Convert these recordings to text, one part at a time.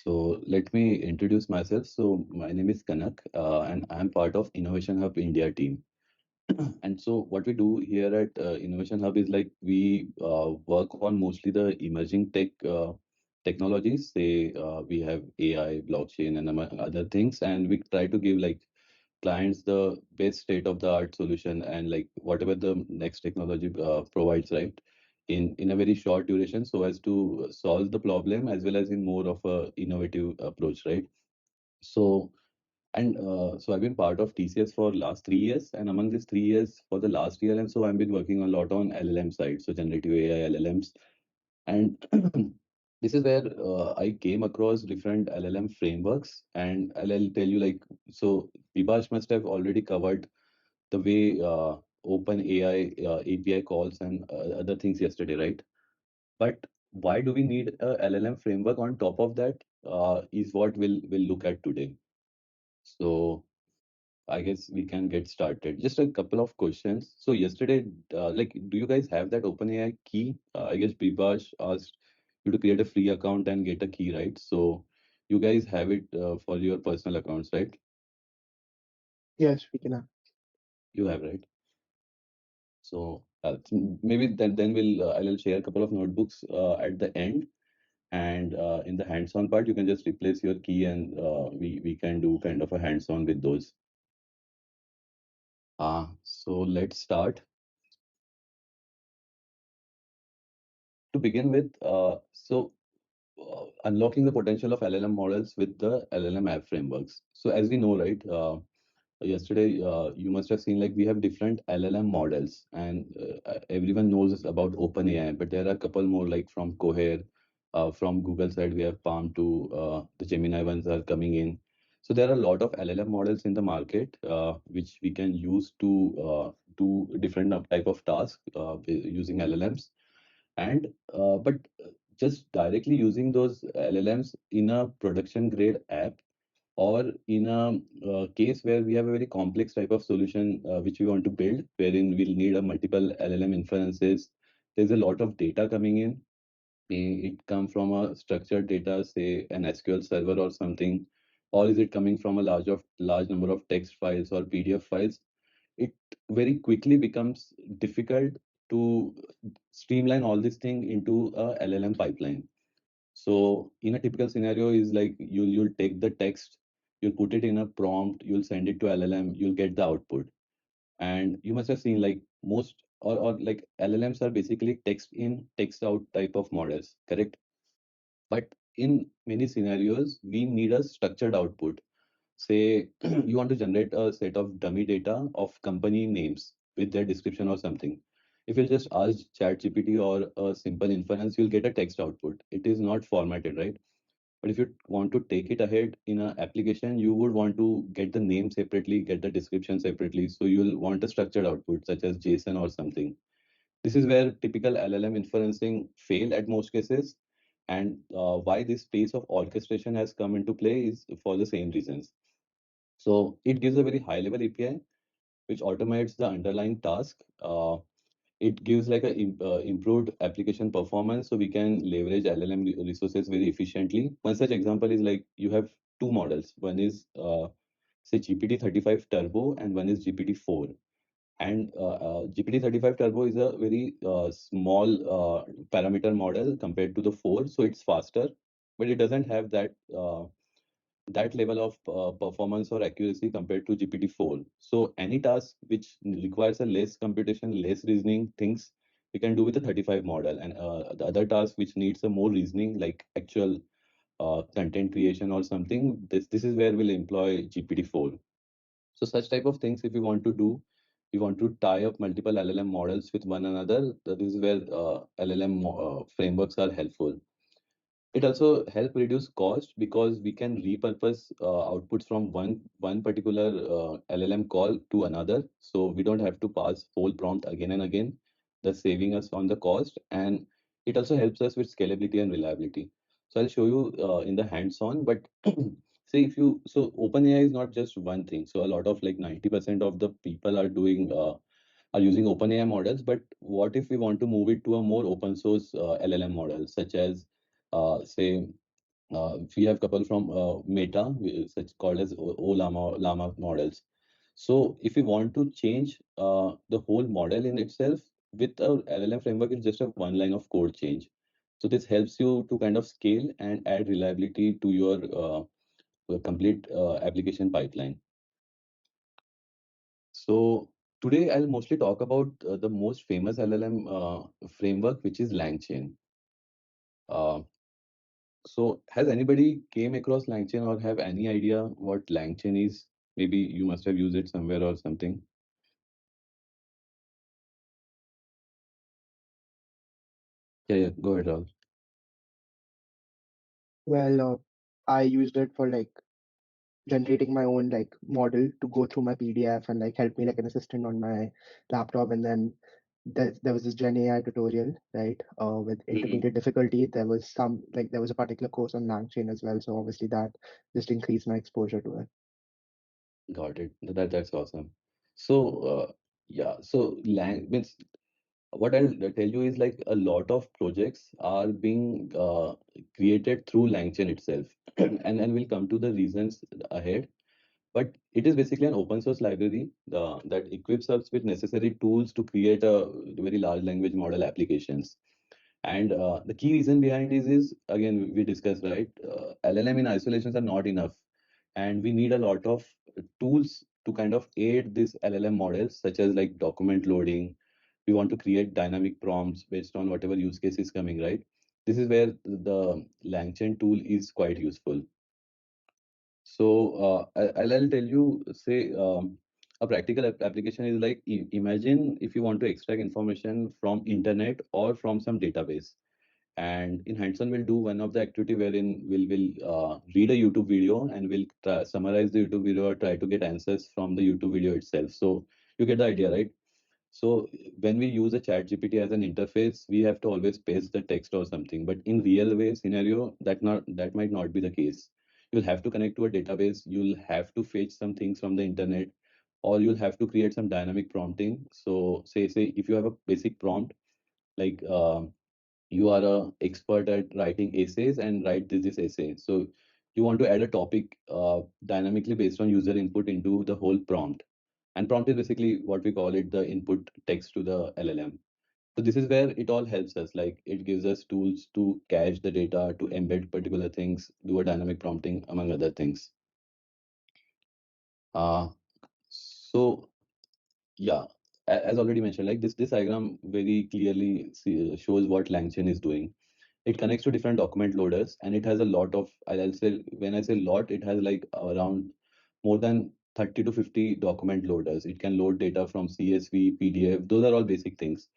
So let me introduce myself. So my name is Kanak, and I'm part of Innovation Hub India team. And so what we do here at Innovation Hub is like we work on mostly the emerging technologies. Say we have AI, blockchain, and among other things, and we try to give like clients the best state of the art solution and like whatever the next technology provides, right? In a very short duration, so as to solve the problem as well as in more of a innovative approach, right? So so I've been part of TCS for last 3 years, and among these 3 years, for the last year, and so I've been working a lot on LLM side, so generative AI LLMs, and this is where I came across different LLM frameworks, and I'll tell you like so. Vipash must have already covered the way OpenAI API calls and other things yesterday, right? But why do we need a LLM framework on top of that? Is what we'll look at today. So I guess we can get started. Just a couple of questions. So yesterday, do you guys have that OpenAI key? I guess Bibash asked you to create a free account and get a key, right? So you guys have it for your personal accounts, right? Yes, we can. You have, right? So maybe then I'll share a couple of notebooks at the end, and in the hands-on part, you can just replace your key, and we can do kind of a hands-on with those. So let's start. To begin with, unlocking the potential of LLM models with the LLM app frameworks. So as we know, right, yesterday you must have seen like we have different LLM models, and everyone knows about OpenAI, but there are a couple more like from Cohere, from Google side we have Palm 2, the Gemini ones are coming in. So there are a lot of LLM models in the market which we can use to do different type of tasks using LLMs. And but just directly using those LLMs in a production grade app or in a case where we have a very complex type of solution which we want to build, wherein we'll need a multiple LLM inferences. There's a lot of data coming in. It come from a structured data, say an SQL server or something, or is it coming from a large number of text files or PDF files? It very quickly becomes difficult to streamline all this thing into a LLM pipeline. So in a typical scenario is like you'll take the text, you'll put it in a prompt, you'll send it to LLM, you'll get the output. And you must have seen like most or like LLMs are basically text in, text out type of models, correct? But in many scenarios, we need a structured output. Say you want to generate a set of dummy data of company names with their description or something. If you just ask ChatGPT or a simple inference, you'll get a text output. It is not formatted, right? But if you want to take it ahead in an application, you would want to get the name separately, get the description separately. So you'll want a structured output such as JSON or something. This is where typical LLM inferencing fail at most cases. And why this space of orchestration has come into play is for the same reasons. So it gives a very high level API which automates the underlying task. It gives like a improved application performance, so we can leverage LLM resources very efficiently. One such example is like you have two models. One is say GPT-35 Turbo and one is GPT-4. And GPT-35 Turbo is a very small parameter model compared to the 4, so it's faster, but it doesn't have that level of performance or accuracy compared to GPT-4. So any task which requires a less computation, less reasoning things, we can do with the 35 model. And the other task which needs a more reasoning, like actual content creation or something, this is where we'll employ GPT-4. So such type of things, if we want to do, we want to tie up multiple LLM models with one another. That is where LLM frameworks are helpful. It also help reduce cost because we can repurpose outputs from one particular LLM call to another. So we don't have to pass whole prompt again and again, thus saving us on the cost. And it also helps us with scalability and reliability. So I'll show you in the hands-on, but say if you, so OpenAI is not just one thing. So a lot of like 90% of the people are using OpenAI models, but what if we want to move it to a more open source LLM model, such as say We have couple from Meta, such called as Llama models. So if we want to change the whole model in itself with a LLM framework, it's just a one line of code change. So this helps you to kind of scale and add reliability to your complete application pipeline. So today I'll mostly talk about the most famous LLM framework, which is LangChain. Uh, So has anybody came across LangChain or have any idea what LangChain is? Maybe you must have used it somewhere or something. Yeah, go ahead, Rahul. Well, I used it for like generating my own like model to go through my PDF and like help me like an assistant on my laptop. And then there was this Gen AI tutorial, right? With Mhm. intermediate difficulty, there was a particular course on LangChain as well. So obviously that just increased my exposure to it. Got it. That's awesome. So yeah, so Lang means what I'll tell you is like a lot of projects are being created through LangChain itself, and we'll come to the reasons ahead. But it is basically an open source library that equips us with necessary tools to create a very large language model applications. And the key reason behind this is, again, we discussed, right? LLM in isolations are not enough. And we need a lot of tools to kind of aid these LLM models, such as like document loading. We want to create dynamic prompts based on whatever use case is coming, right? This is where the LangChain tool is quite useful. So I'll tell you, say, a practical application is like imagine if you want to extract information from internet or from some database. And in Hanson, we'll do one of the activity wherein we'll read a YouTube video and we'll summarize the YouTube video or try to get answers from the YouTube video itself. So you get the idea, right? So when we use a chat GPT as an interface, we have to always paste the text or something. But in real way scenario, that might not be the case. You'll have to connect to a database, you'll have to fetch some things from the internet, or you'll have to create some dynamic prompting. So say if you have a basic prompt, like you are a expert at writing essays and write this essay. So you want to add a topic dynamically based on user input into the whole prompt. And prompt is basically what we call it, the input text to the LLM. So this is where it all helps us. Like it gives us tools to cache the data, to embed particular things, do a dynamic prompting, among other things. Uh, so yeah, as already mentioned, like this diagram very clearly shows what LangChain is doing. It connects to different document loaders, and it has a lot of, I'll say, when I say lot, it has like around more than 30 to 50 document loaders. It can load data from CSV, PDF, those are all basic things.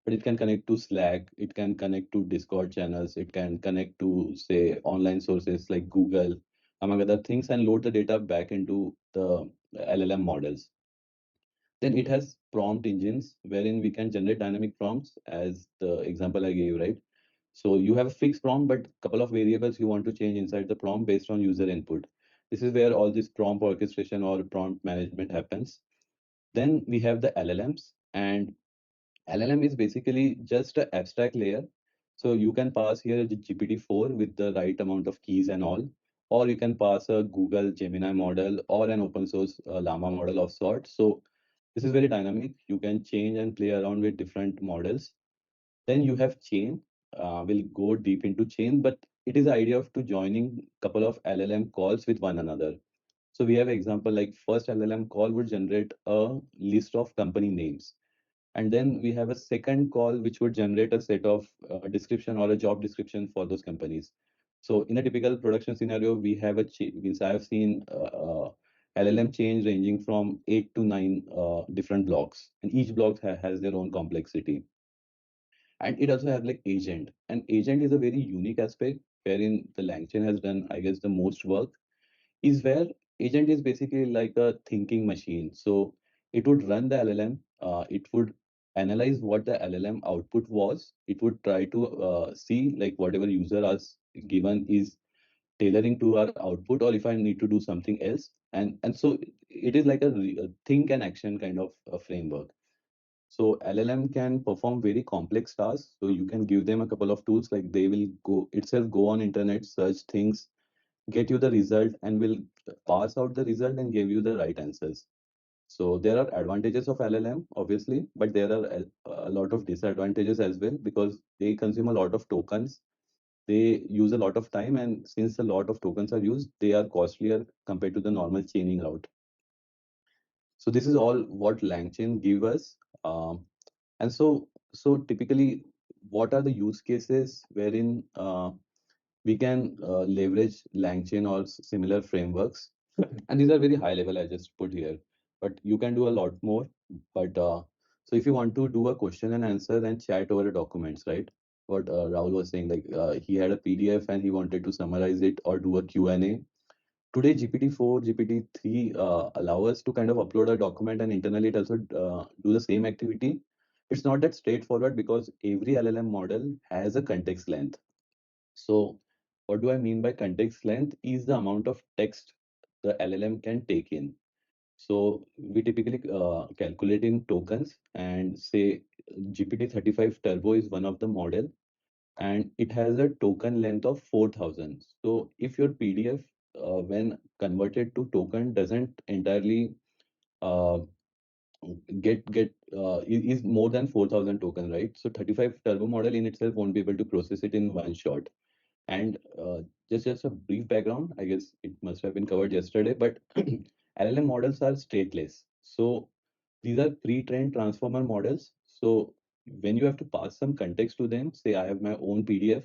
But it can connect to Slack, it can connect to Discord channels, it can connect to, say, online sources like Google, among other things, and load the data back into the LLM models. Then it has prompt engines wherein we can generate dynamic prompts, as the example I gave, right? So you have a fixed prompt, but couple of variables you want to change inside the prompt based on user input. This is where all this prompt orchestration or prompt management happens. Then we have the LLMs, and LLM is basically just an abstract layer. So you can pass here the GPT-4 with the right amount of keys and all, or you can pass a Google Gemini model or an open source Llama model of sorts. So this is very dynamic. You can change and play around with different models. Then you have chain. We'll go deep into chain, but it is the idea of to joining couple of LLM calls with one another. So we have example like first LLM call would generate a list of company names. And then we have a second call which would generate a set of description or a job description for those companies. So in a typical production scenario, we have means I have seen LLM change ranging from 8 to 9 different blocks, and each block has their own complexity. And it also has like agent. And agent is a very unique aspect wherein the LangChain has done, I guess, the most work, is where agent is basically like a thinking machine. So it would run the LLM, it would analyze what the LLM output was, it would try to see like whatever user has given is tailoring to our output, or if I need to do something else. And so it is like a think and action kind of a framework. So LLM can perform very complex tasks. So you can give them a couple of tools, like they will go on internet, search things, get you the result, and will pass out the result and give you the right answers. So there are advantages of LLM, obviously, but there are a lot of disadvantages as well, because they consume a lot of tokens. They use a lot of time, and since a lot of tokens are used, they are costlier compared to the normal chaining route. So this is all what LangChain give us. Um, and so typically, what are the use cases wherein we can leverage LangChain or similar frameworks? And these are very high level I just put here, but you can do a lot more. But so if you want to do a question and answer and chat over documents, right? What Rahul was saying, like he had a PDF and he wanted to summarize it or do a Q&A. Today, GPT-4, GPT-3 allow us to kind of upload a document, and internally it also do the same activity. It's not that straightforward because every LLM model has a context length. So what do I mean by context length is the amount of text the LLM can take in. So we typically calculate in tokens, and say GPT-35 Turbo is one of the model, and it has a token length of 4,000. So if your PDF, when converted to token, doesn't entirely uh, is more than 4,000 tokens, right? So 35 Turbo model in itself won't be able to process it in one shot. And just a brief background, I guess it must have been covered yesterday, but LLM models are stateless. So these are pre-trained transformer models. So when you have to pass some context to them, say I have my own PDF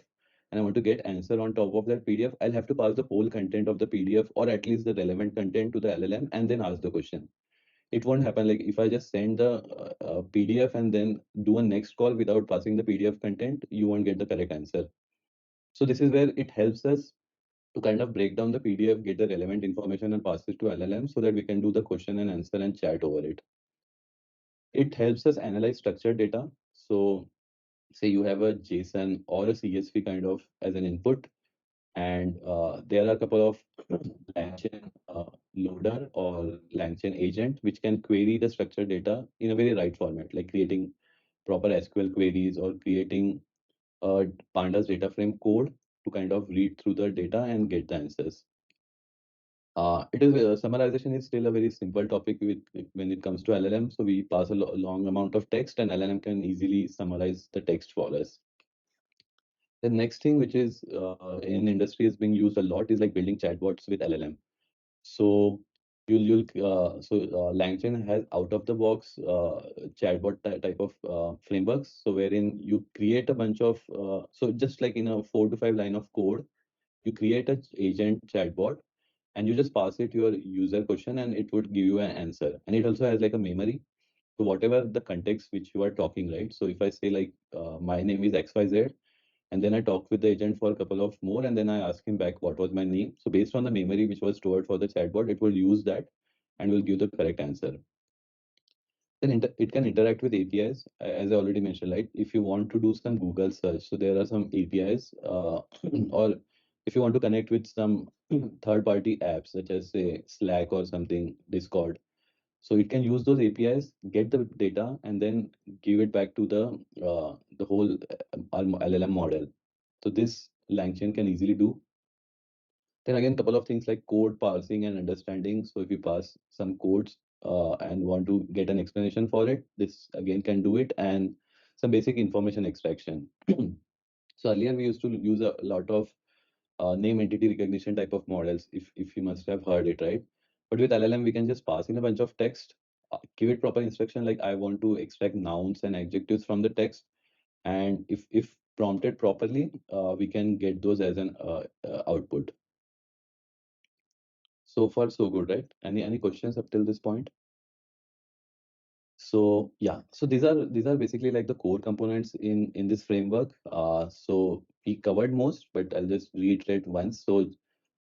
and I want to get answer on top of that PDF, I'll have to pass the whole content of the PDF, or at least the relevant content, to the LLM and then ask the question. It won't happen like if I just send the PDF and then do a next call without passing the PDF content, you won't get the correct answer. So this is where it helps us to kind of break down the PDF, get the relevant information and pass it to LLM so that we can do the question and answer and chat over it. It helps us analyze structured data. So say you have a JSON or a CSV kind of as an input, and there are a couple of LangChain loader or LangChain agent which can query the structured data in a very right format, like creating proper SQL queries or creating pandas data frame code to kind of read through the data and get the answers. It is Summarization is still a very simple topic when it comes to LLM. So we pass a long amount of text, and LLM can easily summarize the text for us. The next thing, which is in industry is being used a lot, is like building chatbots with LLM. So LangChain has out of the box chatbot type of frameworks. So wherein you create a bunch of so just like in a 4 to 5 line of code, you create a agent chatbot and you just pass it your user question and it would give you an answer. And it also has like a memory. So whatever the context which you are talking, right? So if I say like my name is XYZ, and then I talk with the agent for a couple of more, and then I ask him back what was my name. So based on the memory which was stored for the chatbot, it will use that and will give the correct answer. Then it can interact with APIs, as I already mentioned, right? If you want to do some Google search, so there are some APIs, or if you want to connect with some third-party apps such as say Slack or something, Discord. So it can use those APIs, get the data, and then give it back to the whole LLM model. So this LangChain can easily do. Then again, couple of things like code parsing and understanding. So if you pass some codes and want to get an explanation for it, this again can do it, and some basic information extraction. So earlier we used to use a lot of name entity recognition type of models, if you must have heard it, right? But with LLM, we can just pass in a bunch of text, give it proper instruction like I want to extract nouns and adjectives from the text, and if prompted properly, we can get those as an output. So far, so good, right? Any questions up till this point? So yeah, so these are basically like the core components in this framework. So we covered most, but I'll just reiterate once. So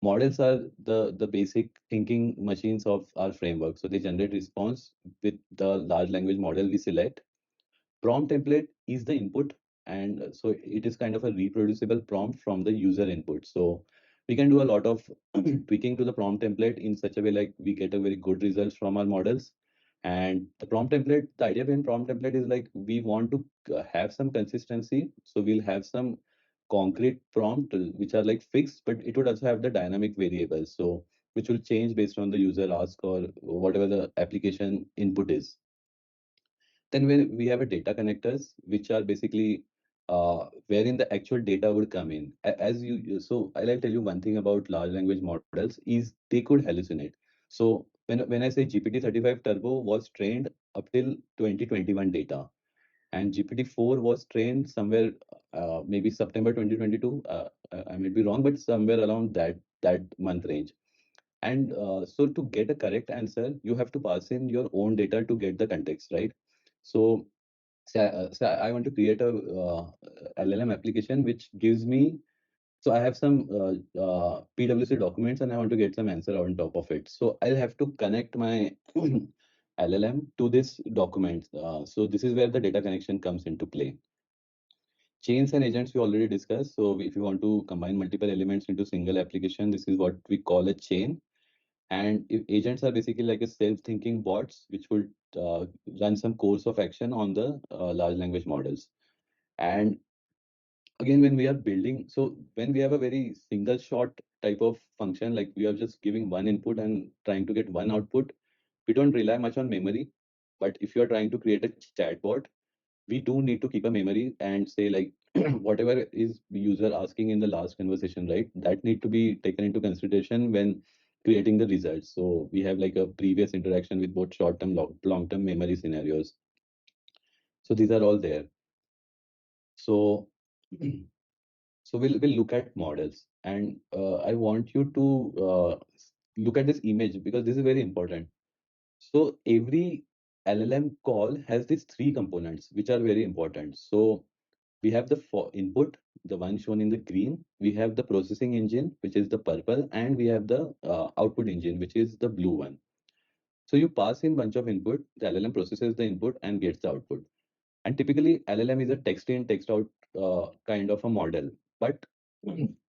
models are the basic thinking machines of our framework. So they generate response with the large language model we select. Prompt template is the input, and so it is kind of a reproducible prompt from the user input. So we can do a lot of tweaking to the prompt template in such a way like we get a very good results from our models, And the prompt template, the idea behind prompt template is like we want to have some consistency. So we'll have some concrete prompt which are like fixed, but it would also have the dynamic variables. So which will change based on the user ask or whatever the application input is. Then we have a data connectors, which are basically wherein the actual data would come in. As so I'll tell you one thing about large language models is they could hallucinate. So when I say GPT-35 Turbo was trained up till 2021 data, and GPT-4 was trained somewhere maybe September 2022. I might be wrong, but somewhere around that month range. And so to get a correct answer, you have to pass in your own data to get the context, right? So so I want to create a LLM application which gives me. So I have some PwC documents and I want to get some answer on top of it. So I'll have to connect my LLM to this document. So this is where the data connection comes into play. Chains and agents we already discussed. So if you want to combine multiple elements into single application, this is what we call a chain. And if agents are basically like a self-thinking bots, which will run some course of action on the large language models. And again, when we are building, so when we have a very single shot type of function, like we are just giving one input and trying to get one output, we don't rely much on memory. But if you are trying to create a chatbot, we do need to keep a memory and say like whatever is the user asking in the last conversation, right? That need to be taken into consideration when creating the results. So we have like a previous interaction with both short-term, long-term memory scenarios. So these are all there. So so we'll look at models, and I want you to look at this image because this is very important. So every LLM call has these three components which are very important. So we have the input, the one shown in the green. We have the processing engine, which is the purple, and we have the output engine, which is the blue one. So you pass in bunch of input, the LLM processes the input and gets the output. And typically, LLM is a text in, text out kind of a model. But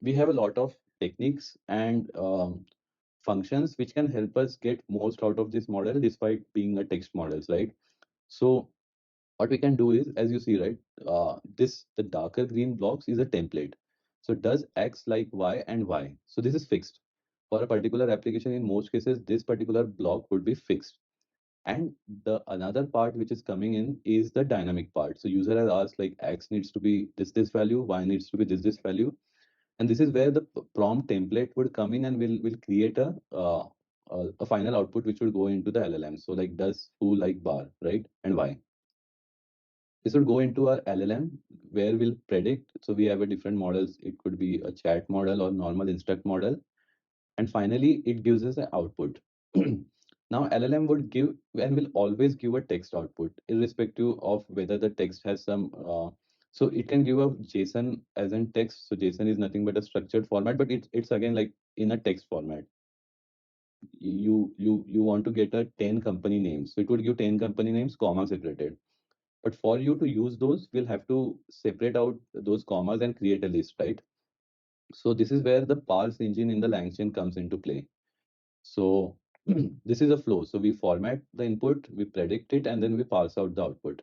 we have a lot of techniques and functions which can help us get most out of this model despite being a text models, right? So what we can do is, as you see, right, the darker green blocks is a template. So does X like Y and Y? So this is fixed. For a particular application, in most cases, this particular block would be fixed. And the another part which is coming in is the dynamic part. So user has asked like X needs to be this value, Y needs to be this value. And this is where the prompt template would come in and will create a final output which will go into the LLM. So like does who like bar, right? And why? This would go into our LLM where we'll predict. So we have a different models. It could be a chat model or normal instruct model. And finally, it gives us an output. Now, LLM would give and will always give a text output, irrespective of whether the text has some. So it can give a JSON as in text. So JSON is nothing but a structured format, but it's again like in a text format. You want to get a 10 company names. So it would give 10 company names, comma separated. But for you to use those, we'll have to separate out those commas and create a list, right? So this is where the parse engine in the LangChain comes into play. So this is a flow. So we format the input, we predict it, and then we parse out the output.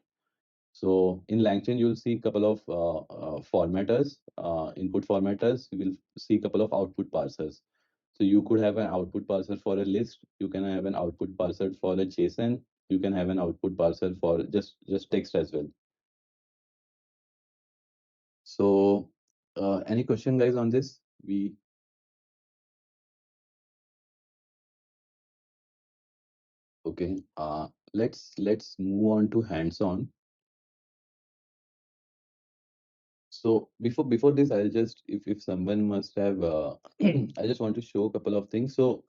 So in LangChain, you'll see a couple of formatters, input formatters. You will see a couple of output parsers. So you could have an output parser for a list. You can have an output parser for a JSON. You can have an output parser for just text as well. So any question, guys, on this? We okay. Let's move on to hands-on. So before this, I'll just if someone must have I just want to show a couple of things. So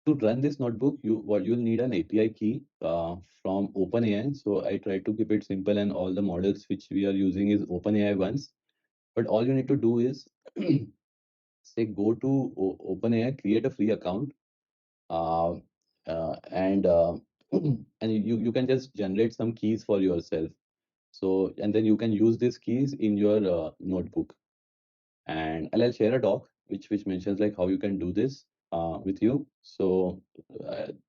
to run this notebook, what you'll need an API key from OpenAI. So I try to keep it simple, and all the models which we are using is OpenAI ones. But all you need to do is say go to OpenAI, create a free account, uh, and and you can just generate some keys for yourself. So and then you can use these keys in your notebook. And I'll share a doc which mentions like how you can do this. with you. So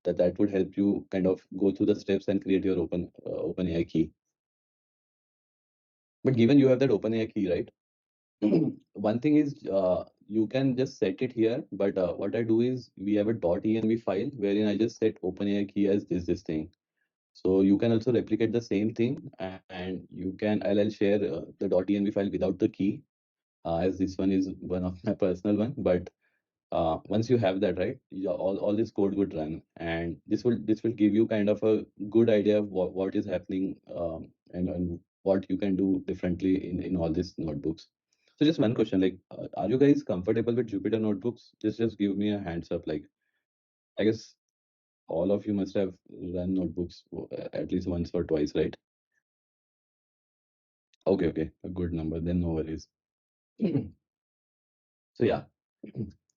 that would help you kind of go through the steps and create your OpenAI key. But given you have that OpenAI key, right? One thing is you can just set it here. But what I do is we have a .env file wherein I just set OpenAI key as this thing. So you can also replicate the same thing, and you can I'll share the .env file without the key, as this one is one of my personal one. But once you have that, right, all this code would run, and this will give you kind of a good idea of what is happening, and what you can do differently in all these notebooks. So just one question, like, are you guys comfortable with Jupyter notebooks? Just give me a hands up. Like, I guess all of you must have run notebooks at least once or twice, right? Okay, a good number, then no worries. So yeah.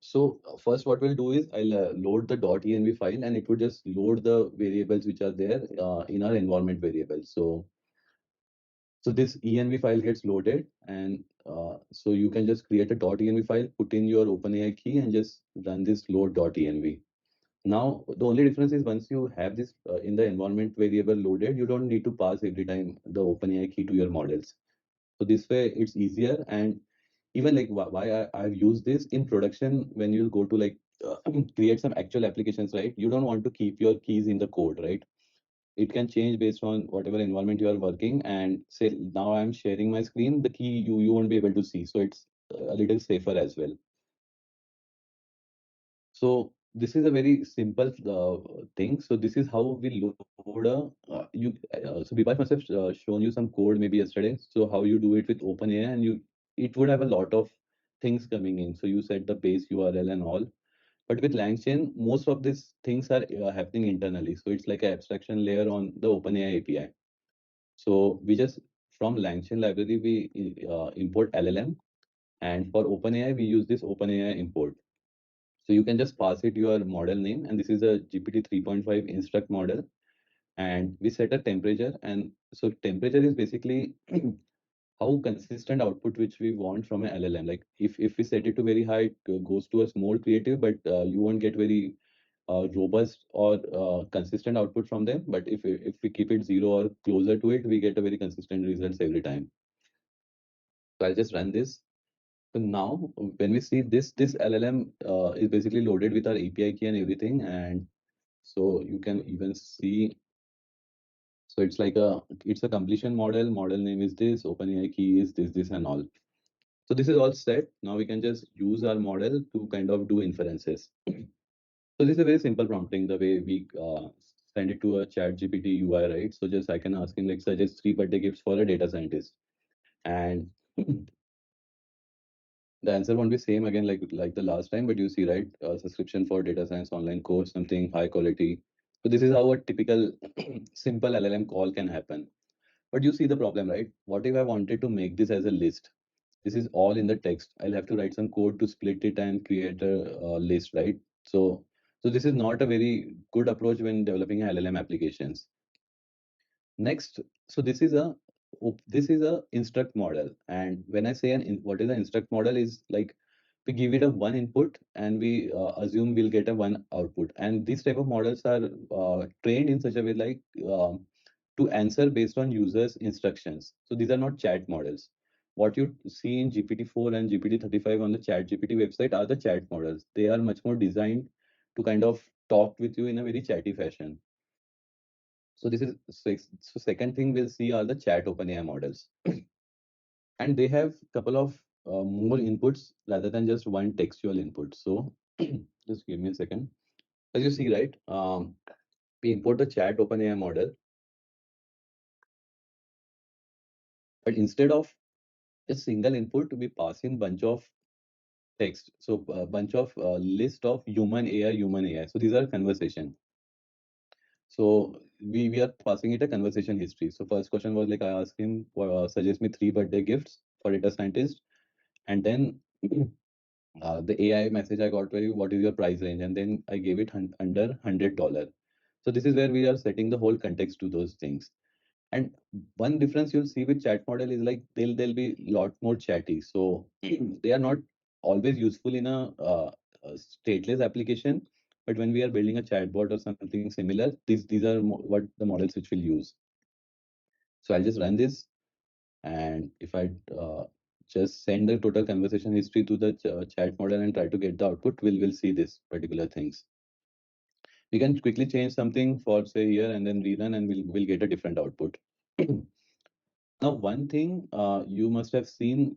So first what we'll do is I'll load the .env file, and it would just load the variables which are there in our environment variables. So this env file gets loaded, and so you can just create a .env file, put in your OpenAI key, and just run this load.env. Now the only difference is once you have this in the environment variable loaded, you don't need to pass every time the OpenAI key to your models. So this way it's easier. And even like why I've used this in production, when you go to like create some actual applications, right? You don't want to keep your keys in the code, right? It can change based on whatever environment you are working. And say now I'm sharing my screen, the key you won't be able to see. So it's a little safer as well. So this is a very simple thing. So this is how we load so Bipash must have shown you some code maybe yesterday. So how you do it with OpenAI, and it would have a lot of things coming in. So you set the base URL and all. But with LangChain, most of these things are happening internally. So it's like an abstraction layer on the OpenAI API. So we just from LangChain library we import LLM, and for OpenAI we use this OpenAI import. So you can just pass it your model name, and this is a GPT 3.5 instruct model, and we set a temperature. And so temperature is basically how consistent output which we want from an LLM. Like if we set it to very high, it goes to a small creative, but you won't get very robust or consistent output from them. But if we keep it zero or closer to it, we get a very consistent results every time. So I'll just run this. So now when we see this LLM is basically loaded with our API key and everything. And so you can even see, so it's a completion model. Model name is this, OpenAI key is this and all. So this is all set. Now we can just use our model to kind of do inferences. So this is a very simple prompting, the way we send it to a chat GPT UI, right? So just I can ask him like suggest 3 birthday gifts for a data scientist. And the answer won't be same again like the last time, but you see, right? Subscription for data science online course, something high quality. So this is how a typical simple LLM call can happen. But you see the problem, right? What if I wanted to make this as a list? This is all in the text. I'll have to write some code to split it and create a list, right? So this is not a very good approach when developing LLM applications. Next, so this is a instruct model. And when I say what is an instruct model is like we give it a one input, and we assume we'll get a one output. And these type of models are trained in such a way like to answer based on users instructions. So these are not chat models. What you see in GPT-4 and GPT-35 on the chat GPT website are the chat models. They are much more designed to kind of talk with you in a very chatty fashion. So this is so second thing we'll see are the chat OpenAI models, and they have couple of more inputs rather than just one textual input. So just give me a second. As you see, right, we import the chat OpenAI model, but instead of a single input, we pass in bunch of text. So a bunch of list of human AI. So these are conversation. So we are passing it a conversation history. So first question was like I asked him suggest me 3 birthday gifts for data scientist. And then the AI message I got were what is your price range? And then I gave it under $100. So this is where we are setting the whole context to those things. And one difference you'll see with chat model is like they'll be a lot more chatty. So they are not always useful in a stateless application. But when we are building a chatbot or something similar, these are what the models which we'll use. So I'll just run this, and if I just send the total conversation history to the chat model and try to get the output, we'll see this particular things. We can quickly change something for say here and then rerun, and we'll get a different output. Now, one thing you must have seen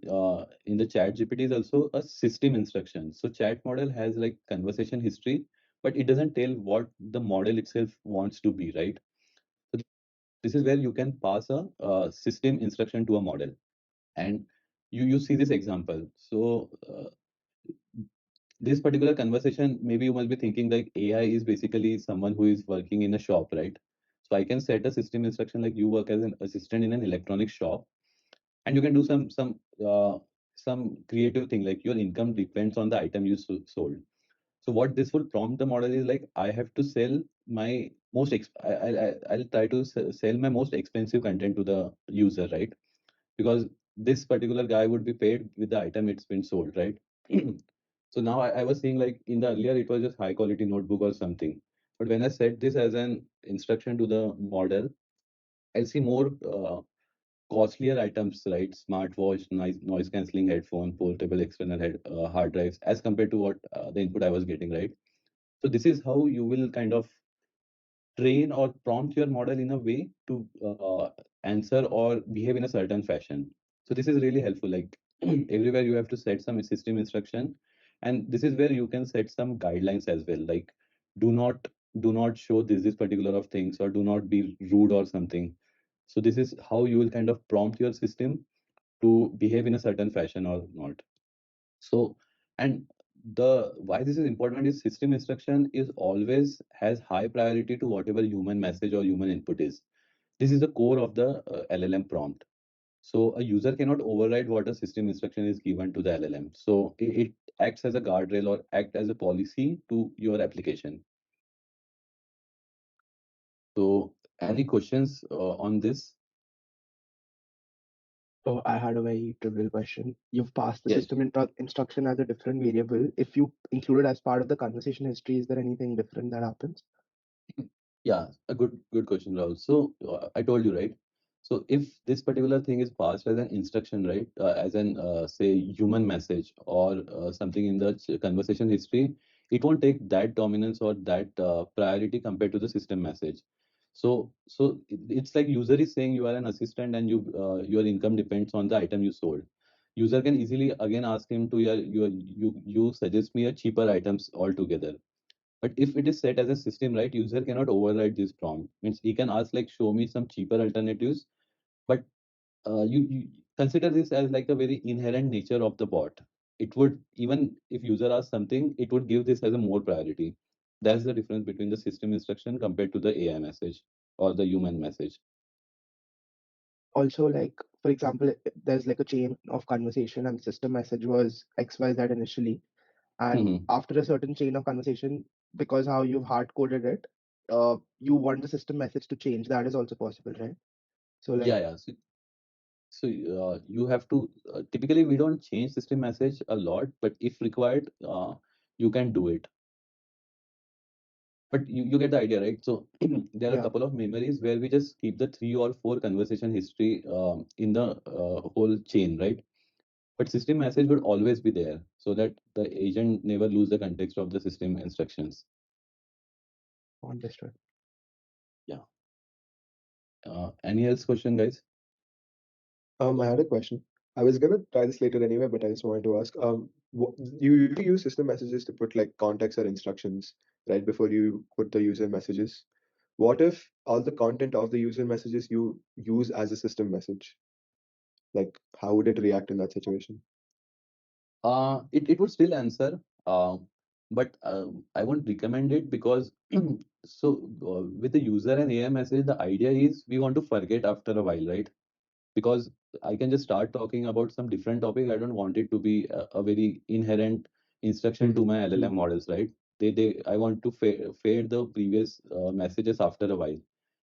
in the chat GPT is also a system instruction. So chat model has like conversation history, but it doesn't tell what the model itself wants to be, right? So this is where you can pass a system instruction to a model. And you see this example. So this particular conversation, maybe you must be thinking like AI is basically someone who is working in a shop, right? So I can set a system instruction like you work as an assistant in an electronic shop, and you can do some creative thing like your income depends on the item you sold. So what this will prompt the model is like I have to sell my I'll try to sell my most expensive content to the user, right? Because this particular guy would be paid with the item it's been sold, right? So now I was seeing like in the earlier it was just high quality notebook or something, but when I set this as an instruction to the model, I'll see more costlier items, right? Smartwatch, noise cancelling headphone, portable external hard drives, as compared to what the input I was getting, right? So this is how you will kind of train or prompt your model in a way to answer or behave in a certain fashion. So this is really helpful. Like everywhere you have to set some system instruction, and this is where you can set some guidelines as well. Like do not do not show this particular of things, or do not be rude or something. So this is how you will kind of prompt your system to behave in a certain fashion or not. So, and the why this is important is system instruction is always has high priority to whatever human message or human input is. This is the core of the LLM prompt. So a user cannot override what a system instruction is given to the LLM. So it acts as a guardrail or act as a policy to your application. So any questions on this? So I had a very trivial question. You've passed the Yes. system instruction as a different variable. If you include it as part of the conversation history, is there anything different that happens? Yeah, a good question, Rahul. So I told you, right? So if this particular thing is passed as an instruction, right, as an say human message or something in the conversation history, it won't take that dominance or that priority compared to the system message. So it's like user is saying you are an assistant and your income depends on the item you sold. User can easily again ask him to you suggest me a cheaper items altogether. But if it is set as a system, right, user cannot override this prompt. Means he can ask like, show me some cheaper alternatives. But you consider this as like a very inherent nature of the bot. It would even if user asks something, it would give this as a more priority. That's the difference between the system instruction compared to the AI message or the human message. Also, like, for example, there's like a chain of conversation and the system message was XYZ initially. And Mhm. after a certain chain of conversation, because how you've hard coded it, you want the system message to change. That is also possible, right? So, like, Yeah. So you have to typically we don't change system message a lot, but if required, you can do it. But you get the idea, right? So there are a yeah, couple of memories where we just keep the 3 or 4 conversation history in the whole chain, right? But system message would always be there so that the agent never lose the context of the system instructions. understood. Yeah. Any else question, guys? I had a question. I was gonna try this later anyway, but I just wanted to ask. You usually use system messages to put like context or instructions right before you put the user messages. What if all the content of the user messages you use as a system message? Like, how would it react in that situation? It would still answer, uh, but I won't recommend it because with the user and AI message, the idea is we want to forget after a while, right? Because I can just start talking about some different topic. I don't want it to be a very inherent instruction to my LLM models, right? I want to fade the previous messages after a while.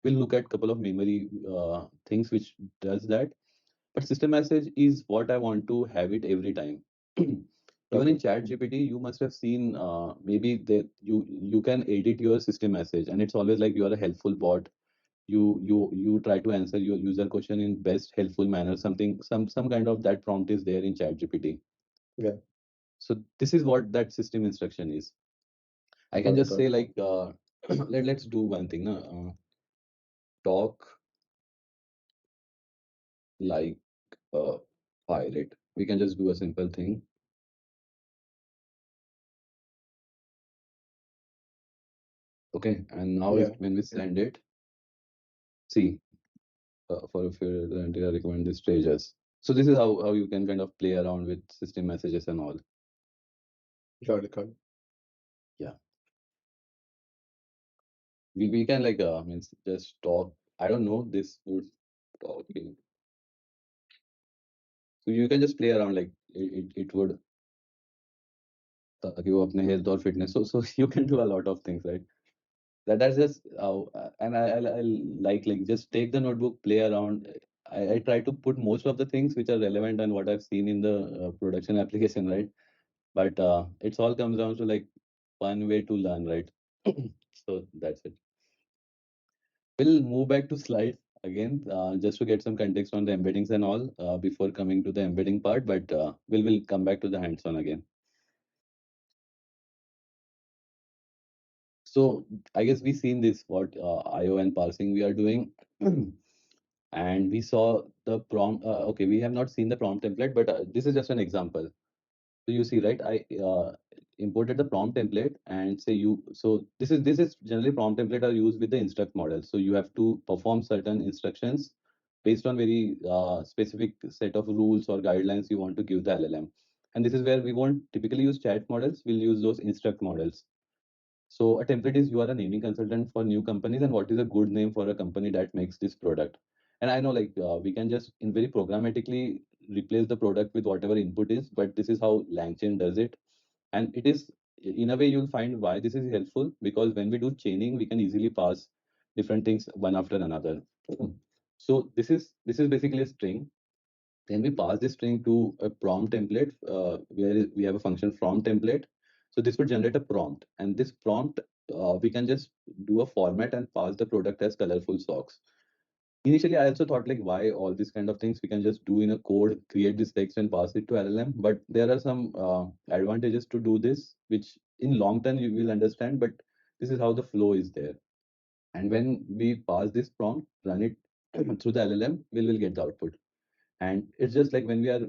We'll look at couple of memory things which does that. But system message is what I want to have it every time. Even in Okay. ChatGPT, you must have seen maybe that you can edit your system message, and it's always like you are a helpful bot. You try to answer your user question in best helpful manner. Some kind of that prompt is there in ChatGPT. Yeah. So this is what that system instruction is. I can Got it. just Got say it. like let's do one thing. Talk like a pirate. We can just do a simple thing. Okay, and now Yeah. when we send it, see for if you recommend these treasures. So this is how you can kind of play around with system messages and all. Got it. Got it. Yeah, we can like means just talk. I don't know this would talking. So you can just play around like it would give up health or fitness. So you can do a lot of things, right? That's just and I like just take the notebook, play around. I try to put most of the things which are relevant and what I've seen in the production application, right? But it's all comes down to like one way to learn, right? So that's it. We'll move back to slides again, just to get some context on the embeddings and all before coming to the embedding part. But we'll come back to the hands-on again. So I guess we've seen this what IO and parsing we are doing, and we saw the prompt. Okay, we have not seen the prompt template, but this is just an example. So you see, right? I imported the prompt template and say you. So this is generally prompt template are used with the instruct model. So you have to perform certain instructions based on very specific set of rules or guidelines you want to give the LLM. And this is where we won't typically use chat models. We'll use those instruct models. So a template is you are a naming consultant for new companies, and what is a good name for a company that makes this product. And I know like we can just in very programmatically replace the product with whatever input is, but this is how LangChain does it. And it is in a way you'll find why this is helpful because when we do chaining, we can easily pass different things one after another. So this is basically a string. Then we pass this string to a prompt template where we have a function from template. So this would generate a prompt, and this prompt we can just do a format and pass the product as colorful socks. Initially, I also thought like why all these kind of things we can just do in a code, create this text and pass it to LLM. But there are some advantages to do this, which in long term you will understand. But this is how the flow is there. And when we pass this prompt, run it through the LLM, we will get the output. And it's just like when we are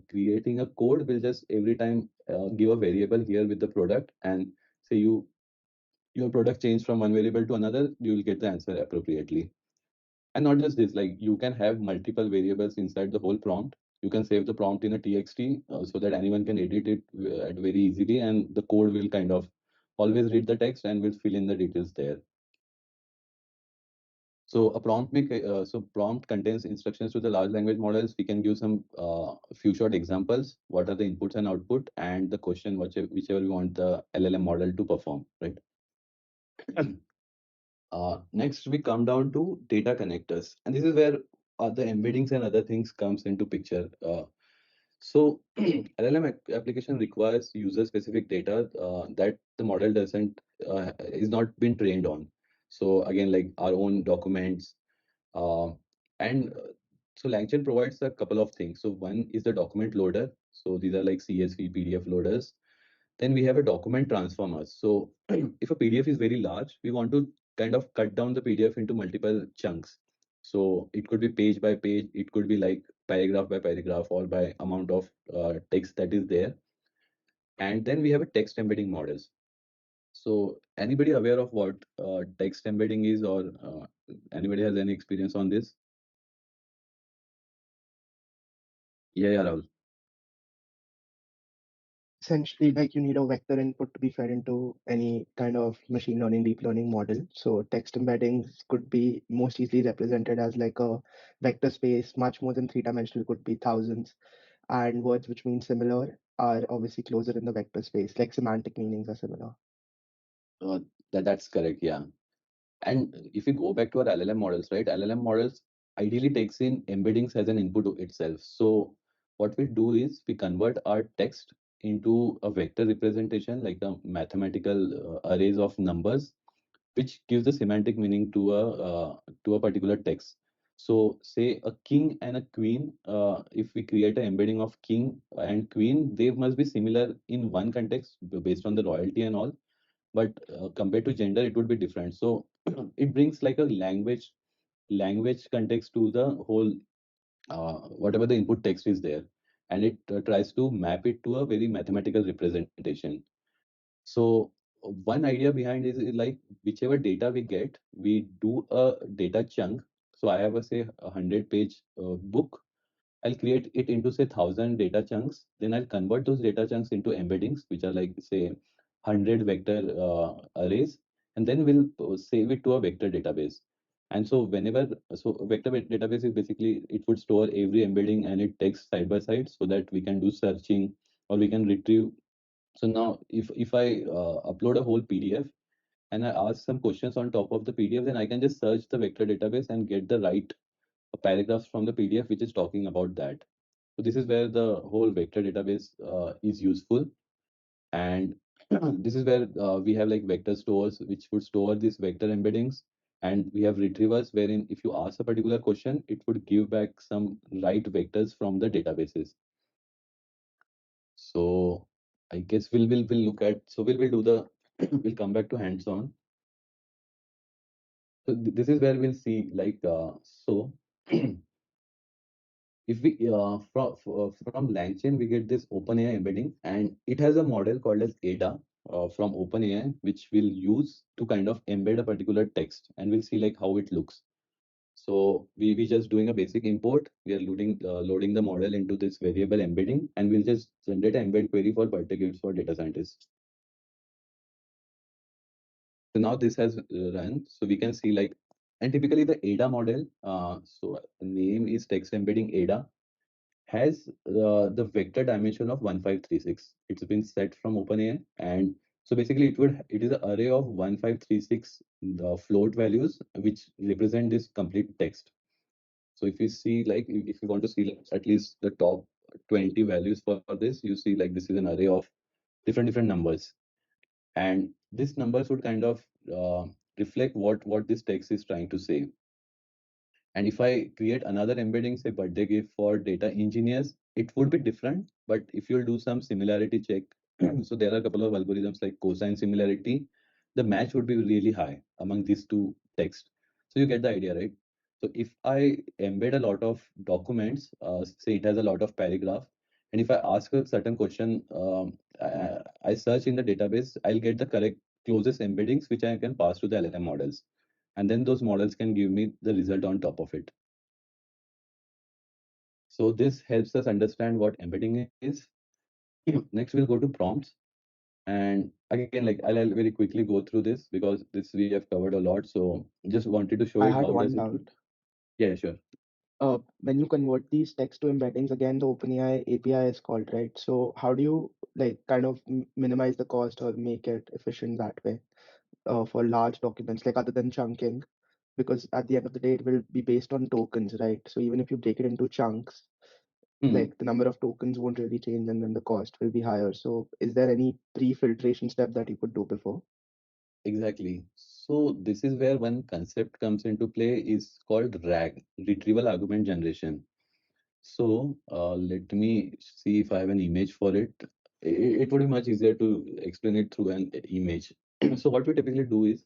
creating a code, we'll just every time give a variable here with the product and say your product changed from one variable to another, you will get the answer appropriately. And not just this, like you can have multiple variables inside the whole prompt. You can save the prompt in a TXT so that anyone can edit it very easily, and the code will kind of always read the text and will fill in the details there. So prompt contains instructions to the large language models. We can give some few short examples. What are the inputs and output, and the question whichever we want the LLM model to perform, right? Next, we come down to data connectors, and this is where the embeddings and other things comes into picture. So LLM application requires user-specific data that the model doesn't is not been trained on. So again, like our own documents, uh, and so LangChain provides a couple of things. So one is the document loader. So these are like CSV, PDF loaders. Then we have a document transformers. So if a PDF is very large, we want to kind of cut down the PDF into multiple chunks. So it could be page by page, it could be like paragraph by paragraph or by amount of text that is there. And then we have a text embedding models. So anybody aware of what text embedding is, or anybody has any experience on this? Yeah, Rahul. Essentially, like you need a vector input to be fed into any kind of machine learning, deep learning model. So text embeddings could be most easily represented as like a vector space, much more than three-dimensional, could be thousands. And words which mean similar are obviously closer in the vector space, like semantic meanings are similar. Uh, that's correct. Yeah. And if we go back to our LLM models, right? LLM models ideally takes in embeddings as an input to itself. So what we do is we convert our text into a vector representation, like a mathematical arrays of numbers, which gives the semantic meaning to a particular text. So, say a king and a queen. If we create an embedding of king and queen, they must be similar in one context based on the royalty and all. But compared to gender, it would be different. So it brings like a language context to the whole whatever the input text is there, and it tries to map it to a very mathematical representation. So one idea behind is like whichever data we get, we do a data chunk. So I have a say 100-page book. I'll create it into say 1,000 data chunks. Then I'll convert those data chunks into embeddings, which are like say 100 vector arrays, and then we'll save it to a vector database. And so vector database is basically it would store every embedding and it text side by side so that we can do searching or we can retrieve. So now if I upload a whole PDF and I ask some questions on top of the PDF, then I can just search the vector database and get the right paragraphs from the PDF which is talking about that. So this is where the whole vector database is useful. And this is where we have like vector stores which would store these vector embeddings. And we have retrievers wherein if you ask a particular question, it would give back some right vectors from the databases. So I guess we'll look at, so we'll do the we'll come back to hands-on. So this is where we'll see like so if we from LangChain we get this OpenAI embedding, and it has a model called as ADA from OpenAI, which we'll use to kind of embed a particular text, and we'll see like how it looks. So we just doing a basic import. We are loading the model into this variable embedding, and we'll just generate an embed query for birthday gifts for data scientists. So now this has run, so we can see like, and typically the ADA model, so the name is text embedding ADA, has the vector dimension of 1536. It's been set from OpenAI, and so basically it is an array of 1536 float values which represent this complete text. So if you see like if you want to see like at least the top 20 values for this, you see like this is an array of different numbers, and these numbers would kind of reflect what this text is trying to say. And if I create another embedding, say birthday gift for data engineers, it would be different. But if you'll do some similarity check, so there are a couple of algorithms like cosine similarity, the match would be really high among these two texts. So you get the idea, right? So if I embed a lot of documents, say it has a lot of paragraph, and if I ask a certain question, I search in the database, I'll get the correct closest embeddings which I can pass to the LLM models, and then those models can give me the result on top of it. So this helps us understand what embedding is. Next, we'll go to prompts. And again, like I'll very quickly go through this because this we have covered a lot. So just wanted to show I it. had How one does it? doubt. Yeah, sure. When you convert these text to embeddings, again, the OpenAI API is called, right? So how do you like kind of minimize the cost or make it efficient that way for large documents, like other than chunking? Because at the end of the day, it will be based on tokens, right? So even if you break it into chunks, Hmm. like the number of tokens won't really change and then the cost will be higher. So is there any pre-filtration step that you could do before? Exactly. So this is where one concept comes into play is called RAG, retrieval augment generation. So let me see if I have an image for it. It would be much easier to explain it through an image. So what we typically do is,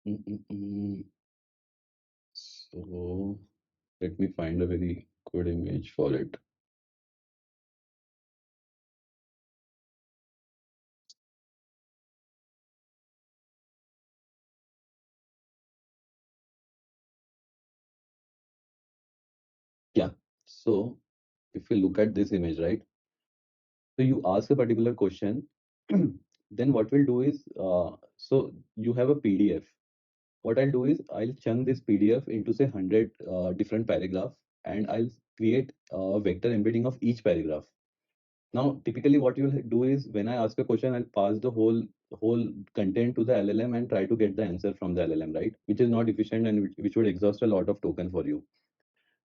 mm, mm, mm. So let me find a very good image for it. Yeah. So if you look at this image, right? So you ask a particular question, then what we'll do is, so you have a PDF. What I'll do is I'll chunk this PDF into say 100 different paragraph, and I'll create a vector embedding of each paragraph. Now, typically what you'll do is when I ask a question, I'll pass the whole content to the LLM and try to get the answer from the LLM, right? Which is not efficient and which would exhaust a lot of token for you.